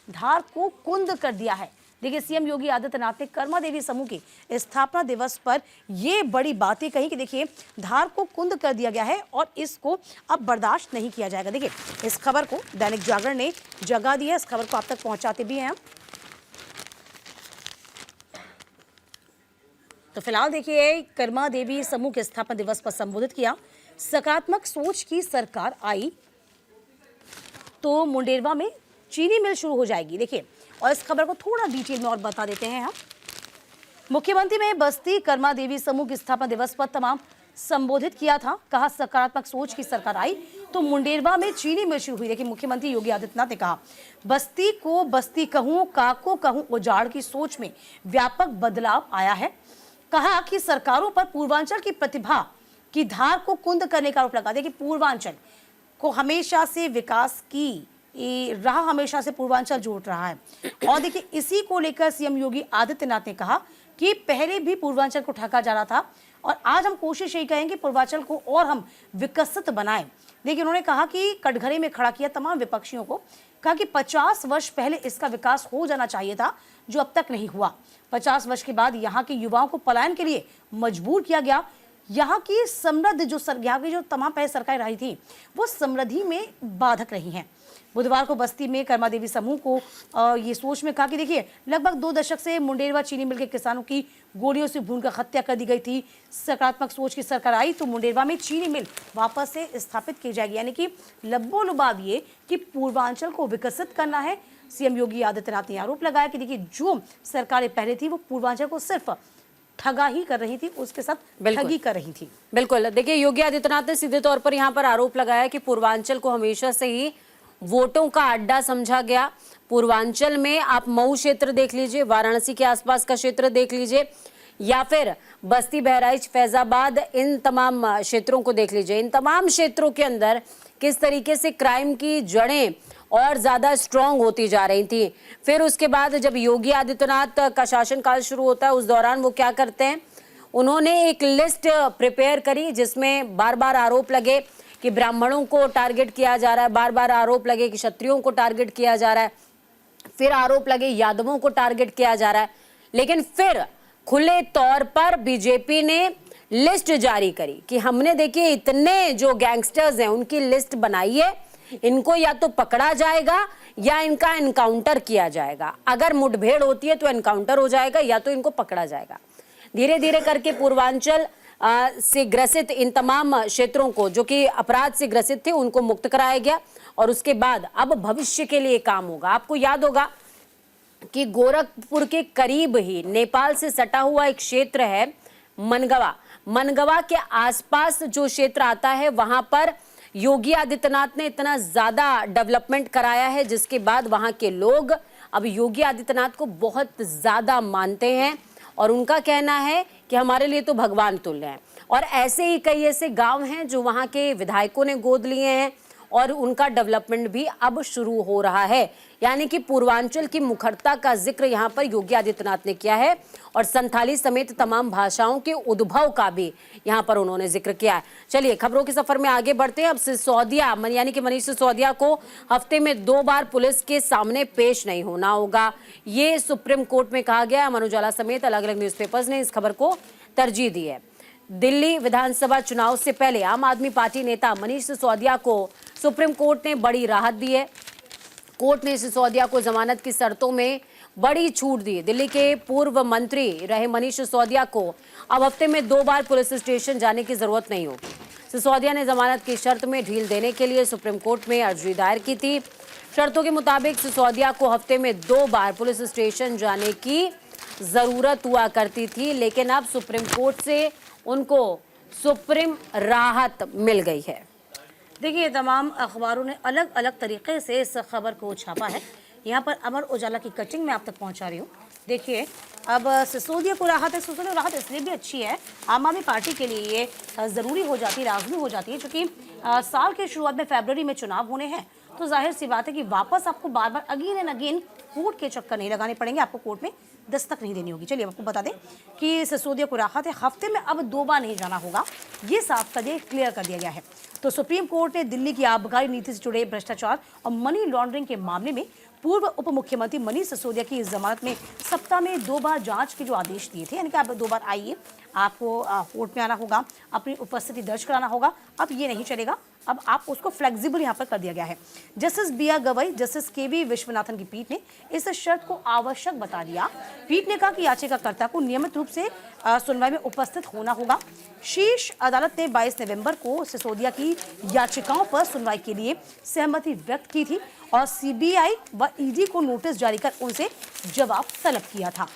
Speaker 1: धार को कुंद कर दिया है। देखिए सीएम योगी आदित्यनाथ ने कर्मा देवी समूह की स्थापना दिवस पर ये बड़ी बातें कही कि देखिए धार को कुंद कर दिया गया है और इसको अब बर्दाश्त नहीं किया जाएगा। देखिए इस खबर को दैनिक जागरण ने जगह दी है, इस खबर को आप तक पहुंचाते भी हैं हम। तो फिलहाल देखिए कर्मा देवी समूह के स्थापना दिवस पर संबोधित किया। सकारात्मक सोच की सरकार आई तो मुंडेरवा में चीनी मिल शुरू हो जाएगी। देखिए और इस खबर को थोड़ा डिटेल में और बता देते हैं हम। मुख्यमंत्री ने बस्ती कर्मा देवी समूह की स्थापना दिवस पर तमाम संबोधित किया था। कहा सकारात्मक सोच की सरकार आई तो मुंडेरवा में चीनी मिल शुरू हुई। देखिए मुख्यमंत्री योगी आदित्यनाथ ने कहा बस्ती को बस्ती कहूं काको कहूं उजाड़ की सोच में व्यापक बदलाव आया है। कहा कि सरकारों पर पूर्वांचल की प्रतिभा की धार को कुंद करने का आरोप लगा। देखिए पूर्वांचल को हमेशा से विकास की राह हमेशा से पूर्वांचल जोड़ रहा है। और देखिए इसी को लेकर सीएम योगी आदित्यनाथ ने कहा कि पहले भी पूर्वांचल को ठगा जा रहा था और आज हम कोशिश यही करेंगे पूर्वांचल को और हम विकसित बनाएं। देखिए उन्होंने कहा कि कटघरे में खड़ा किया तमाम विपक्षियों को, कहा कि 50 वर्ष पहले इसका विकास हो जाना चाहिए था जो अब तक नहीं हुआ। 50 वर्ष के बाद यहाँ के युवाओं को पलायन के लिए मजबूर किया गया। यहाँ की समृद्ध यहाँ की जो तमाम पहले सरकारें रही थी वो समृद्धि में बाधक रही हैं। बुधवार को बस्ती में कर्मा देवी समूह को ये सोच में कहा कि देखिए लगभग 2 दशक से मुंडेरवा चीनी मिल के किसानों की गोलियों से भूनकर हत्या कर दी गई थी। सकारात्मक सोच की सरकार आई तो मुंडेरवा में चीनी मिल वापस से स्थापित की जाएगी। यानी कि लब्बो लुबाब ये कि पूर्वांचल को विकसित करना है। सीएम योगी आदित्यनाथ ने आरोप लगाया कि देखिए जो सरकारें पहले थी वो पूर्वांचल को सिर्फ ठगा ही कर रही थी, उसके साथ ठगी कर रही थी।
Speaker 2: बिल्कुल देखिए योगी आदित्यनाथ ने सीधे तौर पर यहाँ पर आरोप लगाया कि पूर्वांचल को हमेशा से ही वोटों का अड्डा समझा गया। पूर्वांचल में आप मऊ क्षेत्र देख लीजिए, वाराणसी के आसपास का क्षेत्र देख लीजिए या फिर बस्ती बहराइच फैजाबाद, इन तमाम क्षेत्रों को देख लीजिए। इन तमाम क्षेत्रों के अंदर किस तरीके से क्राइम की जड़ें और ज्यादा स्ट्रांग होती जा रही थी। फिर उसके बाद जब योगी आदित्यनाथ का शासनकाल शुरू होता है उस दौरान वो क्या करते हैं, उन्होंने एक लिस्ट प्रिपेयर करी जिसमें बार बार आरोप लगे कि ब्राह्मणों को टारगेट किया जा रहा है, बार बार आरोप लगे कि क्षत्रियों को टारगेट किया जा रहा है, फिर आरोप लगे यादवों को टारगेट किया जा रहा है। लेकिन फिर खुले तौर पर बीजेपी ने लिस्ट जारी करी कि हमने देखिए इतने जो गैंगस्टर्स हैं उनकी लिस्ट बनाई है, इनको या तो पकड़ा जाएगा या इनका एनकाउंटर किया जाएगा। अगर मुठभेड़ होती है तो एनकाउंटर हो जाएगा या तो इनको पकड़ा जाएगा। धीरे धीरे करके पूर्वांचल से ग्रसित इन तमाम क्षेत्रों को जो कि अपराध से ग्रसित थे उनको मुक्त कराया गया और उसके बाद अब भविष्य के लिए काम होगा। आपको याद होगा कि गोरखपुर के करीब ही नेपाल से सटा हुआ एक क्षेत्र है मनगवा। मनगवा के आसपास जो क्षेत्र आता है वहां पर योगी आदित्यनाथ ने इतना ज्यादा डेवलपमेंट कराया है जिसके बाद वहां के लोग अब योगी आदित्यनाथ को बहुत ज्यादा मानते हैं और उनका कहना है कि हमारे लिए तो भगवान तुल्य हैं। और ऐसे ही कई ऐसे गांव हैं जो वहां के विधायकों ने गोद लिए हैं और उनका डेवलपमेंट भी अब शुरू हो रहा है। यानी कि पूर्वांचल की मुखरता का जिक्र यहाँ पर योगी आदित्यनाथ ने किया है और संथाली समेत तमाम भाषाओं के उद्भव का भी यहाँ पर उन्होंने जिक्र किया है। चलिए खबरों के सफर में आगे बढ़ते हैं। अब सिसोदिया यानी कि मनीष सिसोदिया को हफ्ते में 2 बार पुलिस के सामने पेश नहीं होना होगा, ये सुप्रीम कोर्ट में कहा गया। अमर उजाला समेत अलग अलग न्यूज़पेपर्स ने इस खबर को तरजीह दी है। दिल्ली विधानसभा चुनाव से पहले आम आदमी पार्टी नेता मनीष सिसोदिया को सुप्रीम कोर्ट ने बड़ी राहत दी है। कोर्ट ने सिसोदिया को जमानत की शर्तों में बड़ी छूट दी। दिल्ली के पूर्व मंत्री रहे मनीष सिसोदिया को अब हफ्ते में 2 बार पुलिस स्टेशन जाने की जरूरत नहीं होगी। सिसोदिया ने जमानत की शर्त में ढील देने के लिए सुप्रीम कोर्ट में अर्जी दायर की थी। शर्तों के मुताबिक सिसोदिया को हफ्ते में 2 बार पुलिस स्टेशन जाने की जरूरत हुआ करती थी, लेकिन अब सुप्रीम कोर्ट से उनको सुप्रीम राहत मिल गई है।
Speaker 1: देखिए, तमाम अखबारों ने अलग अलग तरीके से इस खबर को छापा है। यहाँ पर अमर उजाला की कटिंग में आप तक पहुँचा रही हूँ। देखिए, अब सिसोदिया को राहत है। सिसोदिया को राहत इसलिए भी अच्छी है, आम आदमी पार्टी के लिए ये ज़रूरी हो जाती है, लाजमी हो जाती है, क्योंकि साल के शुरुआत में फरवरी में चुनाव होने हैं। तो जाहिर सी बात है कि वापस आपको बार बार अगेन एंड अगेन कोर्ट के चक्कर नहीं लगाने पड़ेंगे, आपको कोर्ट में दस्तक नहीं देनी होगी। चलिए आपको बता दें कि सिसोदिया को राहत है, हफ्ते में अब 2 बार नहीं जाना होगा, ये साफ कर दिया, क्लियर कर दिया गया है। तो सुप्रीम कोर्ट ने दिल्ली की आबकारी नीति से जुड़े भ्रष्टाचार और मनी लॉन्ड्रिंग के मामले में पूर्व उप मुख्यमंत्री मनीष सिसोदिया की जमानत में सप्ताह में 2 बार जांच के जो आदेश दिए थे, यानी कि आप 2 बार आइए, आपको कोर्ट में आना होगा, अपनी उपस्थिति दर्ज कराना होगा। अब ये नहीं चलेगा, अब आप उसको फ्लेक्सिबल यहाँ पर कर दिया गया है। Justice B R Gavai, justice K V Viswanathan की पीठ ने इस शर्त को आवश्यक बता दिया। पीठ ने कहा कि याचिकाकर्ता को नियमित रूप से सुनवाई में उपस्थित होना होगा। शीर्ष अदालत ने 22 नवंबर को सिसोदिया की याचिकाओं पर सुनवाई के लिए सहमति व्यक्त की थी और सीबीआई व ईडी को नोटिस जारी कर उनसे जवाब तलब किया था।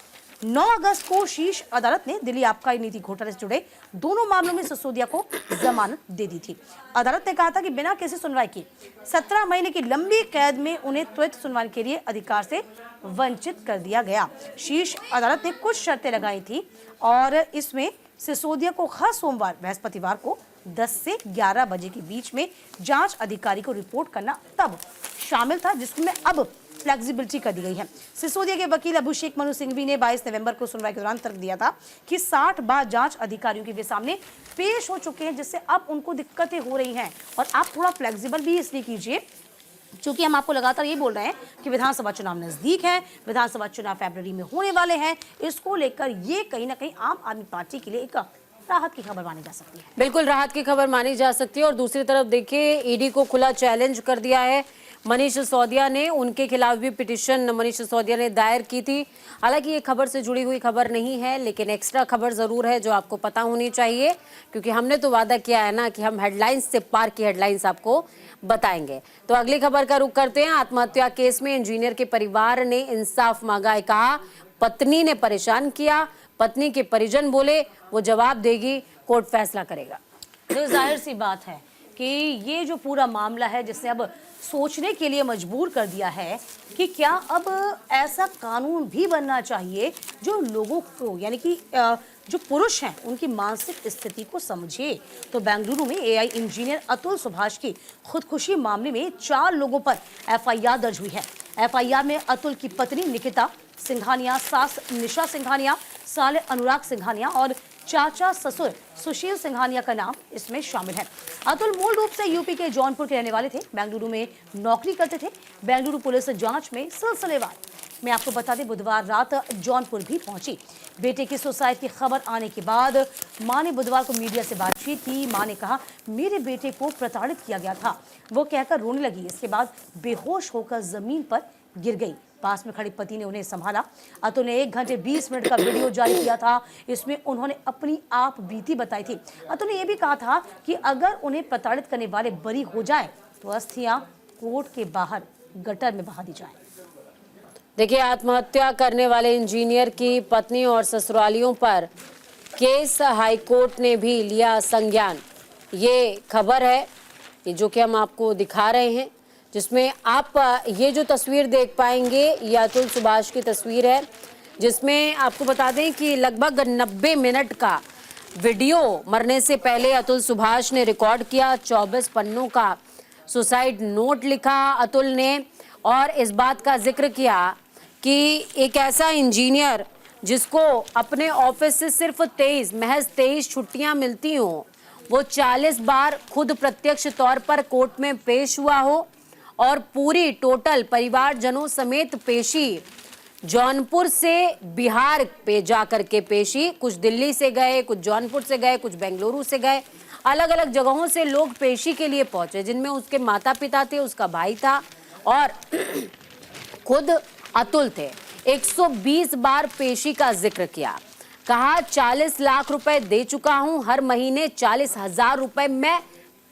Speaker 1: 9 अगस्त को शीर्ष अदालत ने दिल्ली आबकारी नीति घोटाले से जुड़े दोनों मामलों में सिसोदिया को जमानत दे दी थी। अदालत ने कहा था कि बिना किसी सुनवाई के 17 महीने की लंबी कैद में उन्हें त्वरित सुनवाई के लिए अधिकार से वंचित कर दिया गया। शीर्ष अदालत ने कुछ शर्तें लगाई थी और इसमें सिसोदिया को हर सोमवार बृहस्पतिवार को 10 से 11 बजे के बीच में जांच अधिकारी को रिपोर्ट करना तब शामिल था, जिसमें अब फ्लेक्सिबिलिटी कर दी गई है। सिसोदिया के वकील अभिषेक मनु सिंघवी ने 22 नवंबर को सुनवाई के दौरान तर्क दिया था कि 60 बार जांच अधिकारियों के सामने पेश हो चुके हैं, जिससे अब उनको दिक्कतें हो रही हैं और आप थोड़ा फ्लेक्सिबल भी इसलिए कीजिए क्योंकि हम आपको लगातार ये बोल रहे हैं कि विधानसभा चुनाव नजदीक है, विधानसभा चुनाव फरवरी में होने वाले हैं। इसको लेकर ये कहीं ना कहीं आम आदमी पार्टी के लिए एक राहत की खबर मानी जा सकती है।
Speaker 2: बिल्कुल राहत की खबर मानी जा सकती है। और दूसरी तरफ देखिए, ईडी को खुला चैलेंज कर दिया है मनीष सिसोदिया ने। उनके खिलाफ भी पिटीशन मनीष सिसोदिया ने दायर की थी। हालांकि ये खबर से जुड़ी हुई खबर नहीं है, लेकिन एक्स्ट्रा खबर जरूर है जो आपको पता होनी चाहिए, क्योंकि हमने तो वादा किया है ना कि हम हेडलाइंस से पार की हेडलाइंस आपको बताएंगे। तो अगली खबर का रुख करते हैं। आत्महत्या केस में इंजीनियर के परिवार ने इंसाफ मांगा है। कहा पत्नी ने परेशान किया, पत्नी के परिजन बोले वो जवाब देगी, कोर्ट फैसला करेगा।
Speaker 1: तो जाहिर सी बात है कि ये जो पूरा मामला है, जिसने अब सोचने के लिए मजबूर कर दिया है कि क्या अब ऐसा कानून भी बनना चाहिए जो लोगों को, यानी कि जो पुरुष हैं उनकी मानसिक स्थिति को समझे। तो बेंगलुरु में एआई इंजीनियर अतुल सुभाष की खुदकुशी मामले में 4 लोगों पर एफआईआर दर्ज हुई है। एफआईआर में अतुल की पत्नी निकिता सिंघानिया, सास निशा सिंघानिया, साले अनुराग सिंघानिया और चाचा ससुर सुशील सिंघानिया का नाम इसमें शामिल है। अतुल मूल रूप से यूपी के जौनपुर के रहने वाले थे, बेंगलुरु में नौकरी करते थे। बेंगलुरु पुलिस जांच में सिलसिलेवार मैं आपको बता दें बुधवार रात जौनपुर भी पहुंची। बेटे की सुसाइड की खबर आने के बाद मां ने बुधवार को मीडिया से बातचीत की। मां ने कहा मेरे बेटे को प्रताड़ित किया गया था, वो कहकर रोने लगी। इसके बाद बेहोश होकर जमीन पर गिर गई। पास में खड़ी पति ने उन्हें संभाला। अतुल ने 1 घंटे 20 मिनट का वीडियो जारी किया था। इसमें उन्होंने अपनी आप बीती बताई थी। अतुल ने यह भी कहा था कि अगर उन्हें प्रताड़ित करने वाले बरी हो जाए तो अस्थियां कोर्ट के बाहर गटर में बहा दी जाए।
Speaker 2: देखिए, आत्महत्या करने वाले इंजीनियर की पत्नी और ससुरालियों पर केस हाईकोर्ट ने भी लिया संज्ञान। ये खबर है, ये जो कि हम आपको दिखा रहे हैं, जिसमें आप ये जो तस्वीर देख पाएंगे ये अतुल सुभाष की तस्वीर है, जिसमें आपको बता दें कि लगभग 90 मिनट का वीडियो मरने से पहले अतुल सुभाष ने रिकॉर्ड किया। 24 पन्नों का सुसाइड नोट लिखा अतुल ने और इस बात का जिक्र किया कि एक ऐसा इंजीनियर जिसको अपने ऑफिस से सिर्फ महज 23 छुट्टियां मिलती हों, वो 40 बार खुद प्रत्यक्ष तौर पर कोर्ट में पेश हुआ हो और पूरी टोटल परिवारजनों समेत पेशी जौनपुर से बिहार पे जाकर के पेशी, कुछ दिल्ली से गए, कुछ जौनपुर से गए, कुछ बेंगलुरु से गए, अलग अलग जगहों से लोग पेशी के लिए पहुंचे, जिनमें उसके माता पिता थे, उसका भाई था और खुद अतुल थे। 120 बार पेशी का जिक्र किया, कहा 40 लाख रुपए दे चुका हूं, हर महीने 40,000 रुपए मैं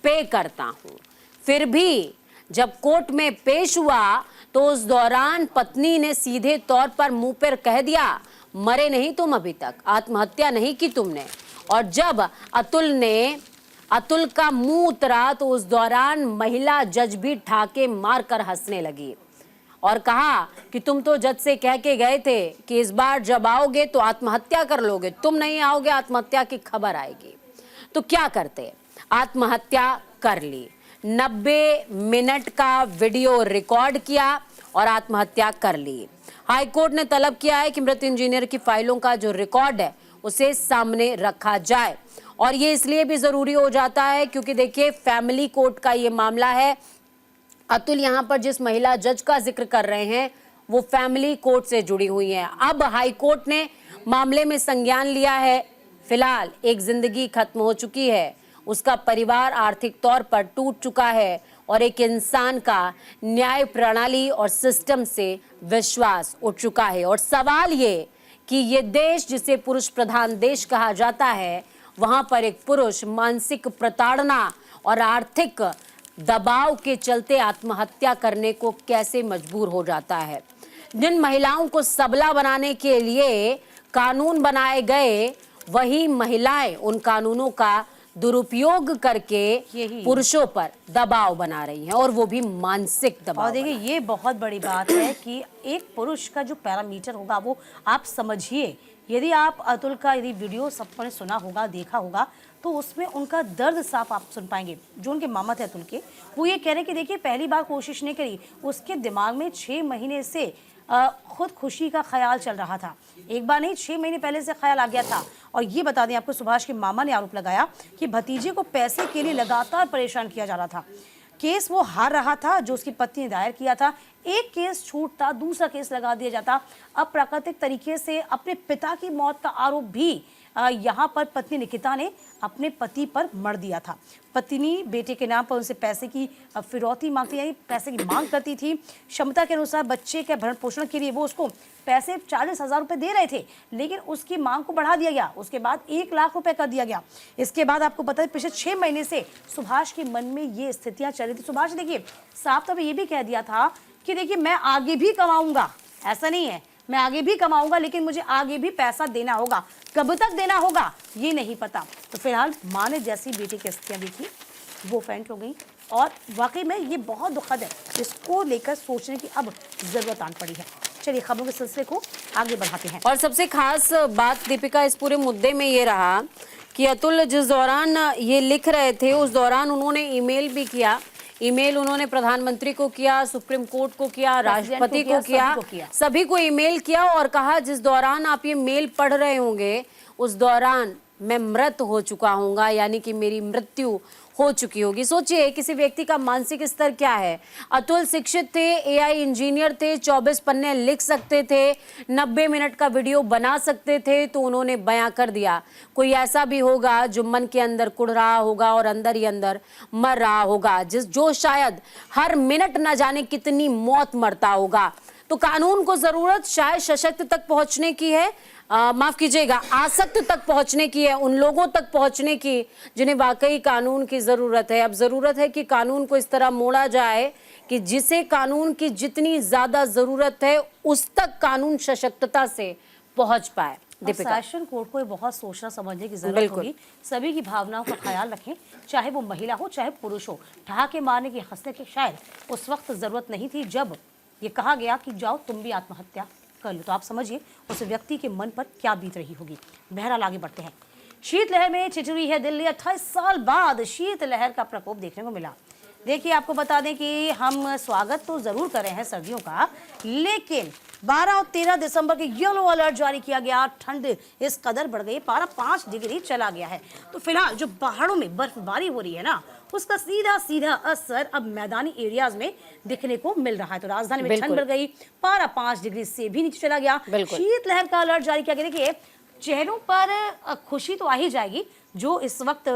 Speaker 2: पे करता हूं। फिर भी जब कोर्ट में पेश हुआ तो उस दौरान पत्नी ने सीधे तौर पर मुंह पर कह दिया, मरे नहीं तुम अभी तक, आत्महत्या नहीं की तुमने। और जब अतुल का मुंह उतरा तो उस दौरान महिला जज भी ठाके मारकर हंसने लगी और कहा कि तुम तो जज से कह के गए थे कि इस बार जब आओगे तो आत्महत्या कर लोगे, तुम नहीं आओगे आत्महत्या की खबर आएगी। तो क्या करते, आत्महत्या कर ली। 90 मिनट का वीडियो रिकॉर्ड किया और आत्महत्या कर ली। हाईकोर्ट ने तलब किया है कि मृत इंजीनियर की फाइलों का जो रिकॉर्ड है उसे सामने रखा जाए, और ये इसलिए भी जरूरी हो जाता है क्योंकि देखिए फैमिली कोर्ट का ये मामला है। अतुल यहाँ पर जिस महिला जज का जिक्र कर रहे हैं वो फैमिली कोर्ट से जुड़ी हुई हैं। अब हाई कोर्ट ने मामले में संज्ञान लिया है। फिलहाल एक जिंदगी खत्म हो चुकी है, उसका परिवार आर्थिक तौर पर टूट चुका है और एक इंसान का न्याय प्रणाली और सिस्टम से विश्वास उठ चुका है। और सवाल ये कि ये देश जिसे पुरुष प्रधान देश कहा जाता है, वहां पर एक पुरुष मानसिक प्रताड़ना और आर्थिक दबाव के चलते आत्महत्या करने को कैसे मजबूर हो जाता है। जिन महिलाओं को सबला बनाने के लिए कानून बनाए गए, वही महिलाएं उन कानूनों का दुरुपयोग करके पुरुषों पर दबाव बना रही हैं, और वो भी मानसिक दबाव।
Speaker 1: और देखिए ये बहुत बड़ी बात है कि एक पुरुष का जो पैरामीटर होगा वो आप समझिए। यदि आप अतुल का यदि वीडियो सबने सुना होगा, देखा होगा, तो उसमें उनका दर्द साफ आप सुन पाएंगे। जो उनके मामा थे अतुल के, वो ये कह रहे हैं कि देखिए पहली बार कोशिश नहीं करी, उसके दिमाग में 6 महीने से खुद खुशी का ख्याल चल रहा था। एक बार नहीं, 6 महीने पहले से ख्याल आ गया था। और ये बता दें आपको, सुभाष के मामा ने आरोप लगाया कि भतीजे को पैसे के लिए लगातार परेशान किया जा रहा था। केस वो हार रहा था जो उसकी पत्नी ने दायर किया था, एक केस छूटता दूसरा केस लगा दिया जाता। अप्राकृतिक तरीके से अपने पिता की मौत का आरोप भी यहाँ पर पत्नी निकिता ने अपने पति पर मढ़ दिया था। पत्नी बेटे के नाम पर उनसे पैसे की फिरौती मांगती, यानी पैसे की मांग करती थी। क्षमता के अनुसार बच्चे के भरण पोषण के लिए वो उसको पैसे 40,000 रुपये दे रहे थे, लेकिन उसकी मांग को बढ़ा दिया गया। उसके बाद 1 लाख रुपए कर दिया गया। इसके बाद आपको पता है पिछले 6 महीने से सुभाष के मन में ये स्थितियां चल रही थी। सुभाष देखिए साफ तौर पर ये भी कह दिया था कि देखिए मैं आगे भी कमाऊंगा, ऐसा नहीं है, मैं आगे भी कमाऊंगा, लेकिन मुझे आगे भी पैसा देना होगा। कब तक देना होगा ये नहीं पता। तो फिलहाल माँ ने जैसी बेटी की स्थितियाँ देखी वो फेंट हो गई, और वाकई में ये बहुत दुखद है। इसको लेकर सोचने की अब जरूरत आन पड़ी है। चलिए खबरों के सिलसिले को आगे बढ़ाते हैं।
Speaker 2: और सबसे खास बात दीपिका इस पूरे मुद्दे में ये रहा कि अतुल जिस दौरान ये लिख रहे थे उस दौरान उन्होंने ईमेल भी किया। ईमेल उन्होंने प्रधानमंत्री को किया, सुप्रीम कोर्ट को किया, राष्ट्रपति को किया, सभी को ईमेल किया और कहा जिस दौरान आप ये मेल पढ़ रहे होंगे उस दौरान मैं मृत हो चुका हूँगा, यानी कि मेरी मृत्यु हो चुकी होगी। सोचिए किसी व्यक्ति का मानसिक स्तर क्या है। अतुल शिक्षित थे, एआई इंजीनियर थे, 24 पन्ने लिख सकते थे, 90 मिनट का वीडियो बना सकते थे, तो उन्होंने बयां कर दिया। कोई ऐसा भी होगा जो मन के अंदर कुढ़ रहा होगा और अंदर ही अंदर मर रहा होगा, जो शायद हर मिनट न जाने कितनी मौत मरता होगा। तो कानून को जरूरत शायद सशक्त तक पहुंचने की है, माफ कीजिएगा आसक्त तक पहुंचने की है, उन लोगों तक पहुंचने की जिन्हें वाकई कानून की जरूरत है। अब जरूरत है कि कानून को इस तरह मोड़ा जाए कि जिसे कानून की जितनी ज्यादा जरूरत है उस तक कानून सशक्तता से पहुंच पाए।
Speaker 1: सेशन कोर्ट को बहुत सोचना समझने की जरूरत होगी। सभी की भावनाओं का ख्याल रखें, चाहे वो महिला हो चाहे पुरुष हो। ठहाके मारने की, हंसने की शायद उस वक्त जरूरत नहीं थी जब ये कहा गया कि जाओ तुम भी आत्महत्या कर लो। तो आप समझिए उस व्यक्ति के मन पर क्या बीत रही होगी। बहरहाल आगे बढ़ते हैं। शीतलहर में छिटरी है दिल्ली। 28 साल बाद शीतलहर का प्रकोप देखने को मिला। देखिए आपको बता दें कि हम स्वागत तो जरूर कर रहे हैं सर्दियों का, लेकिन 12 और 13 दिसंबर के येलो अलर्ट जारी किया गया। ठंड इस कदर बढ़ गई, पारा 5 डिग्री चला गया है। तो फिलहाल जो पहाड़ों में बर्फबारी हो रही है ना, उसका सीधा सीधा असर अब मैदानी एरियाज में दिखने को मिल रहा है। तो राजधानी में ठंड
Speaker 2: बिल्कुल।
Speaker 1: बढ़ गई, पारा 5 डिग्री से भी नीचे चला गया,
Speaker 2: बिल्कुल।
Speaker 1: शीतलहर का अलर्ट जारी किया गया। देखिए चेहरों पर खुशी तो आ ही जाएगी, जो इस वक्त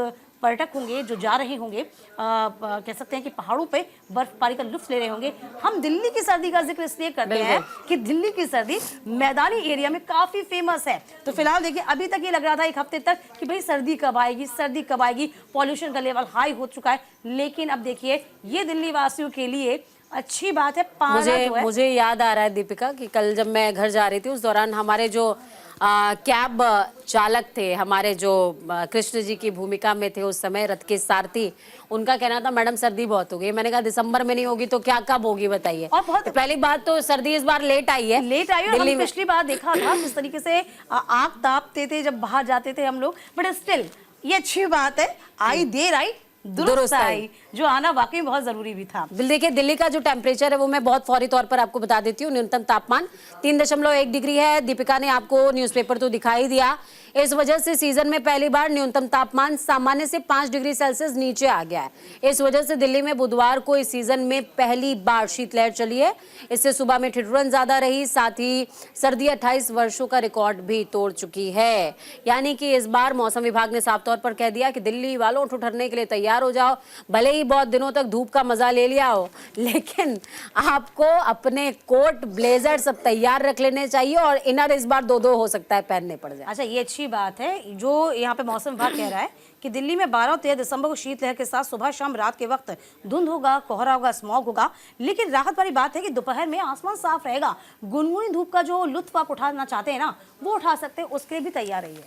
Speaker 1: पर्यटक होंगे जो जा रहे होंगे, कह सकते हैं कि पहाड़ों पे बर्फबारी का लुत्फ ले रहे होंगे। हम दिल्ली की सर्दी का जिक्र इसलिए करते हैं कि दिल्ली की सर्दी मैदानी एरिया में काफी फेमस है। तो फिलहाल देखिए अभी तक ये लग रहा था एक हफ्ते तक कि भाई सर्दी कब आएगी, सर्दी कब आएगी, पॉल्यूशन का लेवल हाई हो चुका है। लेकिन अब देखिए ये दिल्ली वासियों के लिए अच्छी बात है।
Speaker 2: मुझे याद आ रहा है दीपिका कि कल जब मैं घर जा रही थी उस दौरान हमारे जो कैब चालक थे, हमारे जो कृष्ण जी की भूमिका में थे उस समय, रथ के सारथी, उनका कहना था मैडम सर्दी बहुत हो गई। मैंने कहा दिसंबर में नहीं होगी तो क्या कब होगी बताइए।
Speaker 1: और बहुत
Speaker 2: तो पहली बात तो सर्दी इस बार लेट आई है,
Speaker 1: दिल्ली में। पिछली बार देखा था जिस तरीके से आग तापते थे जब बाहर जाते थे हम लोग, बट स्टिल ये अच्छी बात है, आई देर आई दुरुस्त आई, जो आना वाकई बहुत जरूरी भी था।
Speaker 2: देखिए दिल्ली का जो टेम्परेचर है वो मैं बहुत फौरी तौर पर आपको बता देती हूँ। न्यूनतम तापमान 3.1 डिग्री है। दीपिका ने आपको न्यूज़पेपर तो दिखाई दिया। इस वजह से सीजन में पहली बार न्यूनतम तापमान सामान्य से 5 डिग्री सेल्सियस नीचे आ गया है। इस वजह से दिल्ली में बुधवार को इस सीजन में पहली बार शीतलहर चली है। इससे सुबह में ठिठुरन ज्यादा रही, साथ ही सर्दी 28 वर्षों का रिकॉर्ड भी तोड़ चुकी है। यानी कि इस बार मौसम विभाग ने साफ तौर पर कह दिया कि दिल्ली वालों ठिठुरने के लिए तैयार हो जाओ। भले ही बहुत दिनों तक धूप का मजा ले लिया हो, लेकिन आपको अपने कोट ब्लेजर सब तैयार रख लेने चाहिए और इनर इस बार 2-2 हो सकता है पहनने पड़ जाए।
Speaker 1: अच्छा ये अच्छी बात है जो यहाँ पे मौसम विभाग कह रहा है कि दिल्ली में 12 और 13 दिसंबर को शीतलहर के साथ सुबह शाम रात के वक्त धुंध होगा, कोहरा होगा, स्मॉग होगा। लेकिन राहत वाली बात है कि दोपहर में आसमान साफ रहेगा। गुनगुनी धूप का जो लुत्फ आप उठाना चाहते हैं ना, वो उठा सकते हैं, उसके लिए भी तैयार रहिए।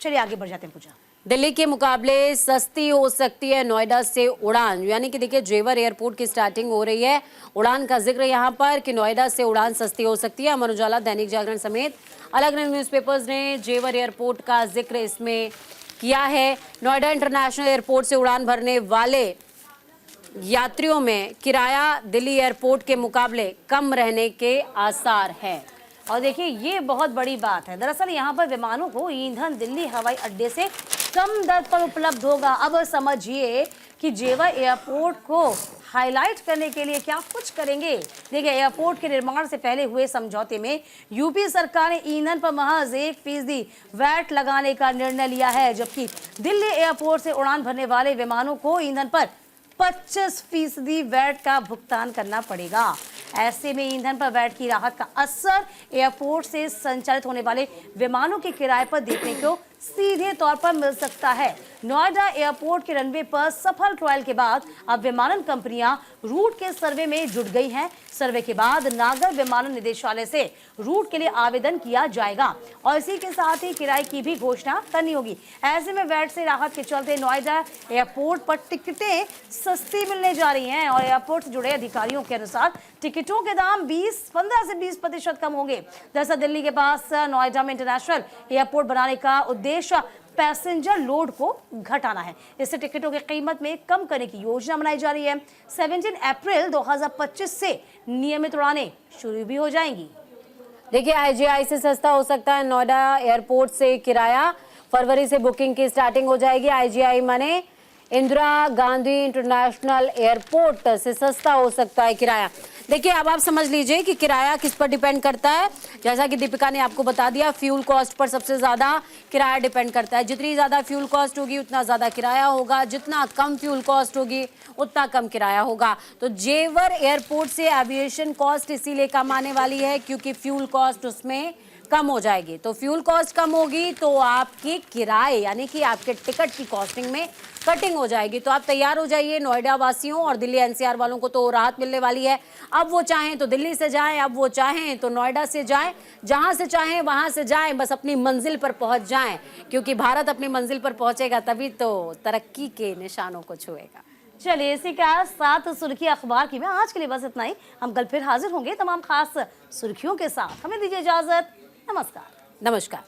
Speaker 1: चलिए आगे बढ़ जाते हैं पूजा।
Speaker 2: दिल्ली के मुकाबले सस्ती हो सकती है नोएडा से उड़ान, यानी कि देखिए जेवर एयरपोर्ट की स्टार्टिंग हो रही है। उड़ान का जिक्र यहाँ पर कि नोएडा से उड़ान सस्ती हो सकती है। अमर उजाला, दैनिक जागरण समेत अलग अलग न्यूज़पेपर्स ने जेवर एयरपोर्ट का जिक्र इसमें किया है। नोएडा इंटरनेशनल एयरपोर्ट से उड़ान भरने वाले यात्रियों में किराया दिल्ली एयरपोर्ट के मुकाबले कम रहने के आसार हैं।
Speaker 1: और देखिए ये बहुत बड़ी बात है। दरअसल यहाँ पर विमानों को ईंधन दिल्ली हवाई अड्डे से कम दर पर उपलब्ध होगा। अब समझिए कि जेवर एयरपोर्ट को हाईलाइट करने के लिए क्या कुछ करेंगे। देखिए एयरपोर्ट के निर्माण से पहले हुए समझौते में यूपी सरकार ने ईंधन पर महज 1% वैट लगाने का निर्णय लिया है, जबकि दिल्ली एयरपोर्ट से उड़ान भरने वाले विमानों को ईंधन पर 25% वैट का भुगतान करना पड़ेगा। ऐसे में ईंधन पर वैट की राहत का असर एयरपोर्ट से संचालित होने वाले विमानों के किराए पर देखने को सीधे तौर पर मिल सकता है। नोएडा एयरपोर्ट के रनवे पर सफल ट्रायल के बाद अब विमानन कंपनियां रूट के सर्वे में जुट गई हैं। सर्वे के बाद नागर विमानन निदेशालय से रूट के लिए आवेदन किया जाएगा और इसी के साथ ही किराए की भी घोषणा करनी होगी। ऐसे में वैट से राहत के चलते नोएडा एयरपोर्ट पर टिकटें सस्ती मिलने जा रही हैं और एयरपोर्ट से जुड़े अधिकारियों के अनुसार टिकटों के दाम 15 से 20% कम होंगे। दरअसल दिल्ली के पास नोएडा में इंटरनेशनल एयरपोर्ट बनाने का उद्देश्य पैसेंजर लोड को घटाना है। इससे टिकटों की कीमत में कम करने की योजना बनाई जा रही है। 17 अप्रैल 2025 से नियमित उड़ानें शुरू भी हो जाएंगी।
Speaker 2: देखिए आईजीआई से सस्ता हो सकता है नोएडा एयरपोर्ट से किराया। फरवरी से बुकिंग की स्टार्टिंग हो जाएगी। आईजीआई माने इंदिरा गांधी इंटरनेशनल एयरपोर्ट से सस्ता हो सकता है किराया। देखिए अब आप समझ लीजिए कि किराया किस पर डिपेंड करता है। जैसा कि दीपिका ने आपको बता दिया, फ्यूल कॉस्ट पर सबसे ज़्यादा किराया डिपेंड करता है। जितनी ज़्यादा फ्यूल कॉस्ट होगी उतना ज़्यादा किराया होगा, जितना कम फ्यूल कॉस्ट होगी उतना कम किराया होगा। तो जेवर एयरपोर्ट से एविएशन कॉस्ट इसीलिए कम आने वाली है क्योंकि फ्यूल कॉस्ट उसमें कम हो जाएगी। तो फ्यूल कॉस्ट कम होगी तो आपकी किराए यानी कि आपके टिकट की कॉस्टिंग में कटिंग हो जाएगी। तो आप तैयार हो जाइए। नोएडा वासियों और दिल्ली एनसीआर वालों को तो राहत मिलने वाली है। अब वो चाहें तो दिल्ली से जाएं, अब वो चाहें तो नोएडा से जाएं, जहां से चाहें वहां से जाएं, बस अपनी मंजिल पर पहुंच जाएं, क्योंकि भारत अपनी मंजिल पर पहुंचेगा तभी तो तरक्की के निशानों को छुएगा।
Speaker 1: चलिए इसी के साथ सुर्खी अखबार की में आज के लिए बस इतना ही। हम कल फिर हाजिर होंगे तमाम खास सुर्खियों के साथ। हमें दीजिए इजाजत। नमस्कार।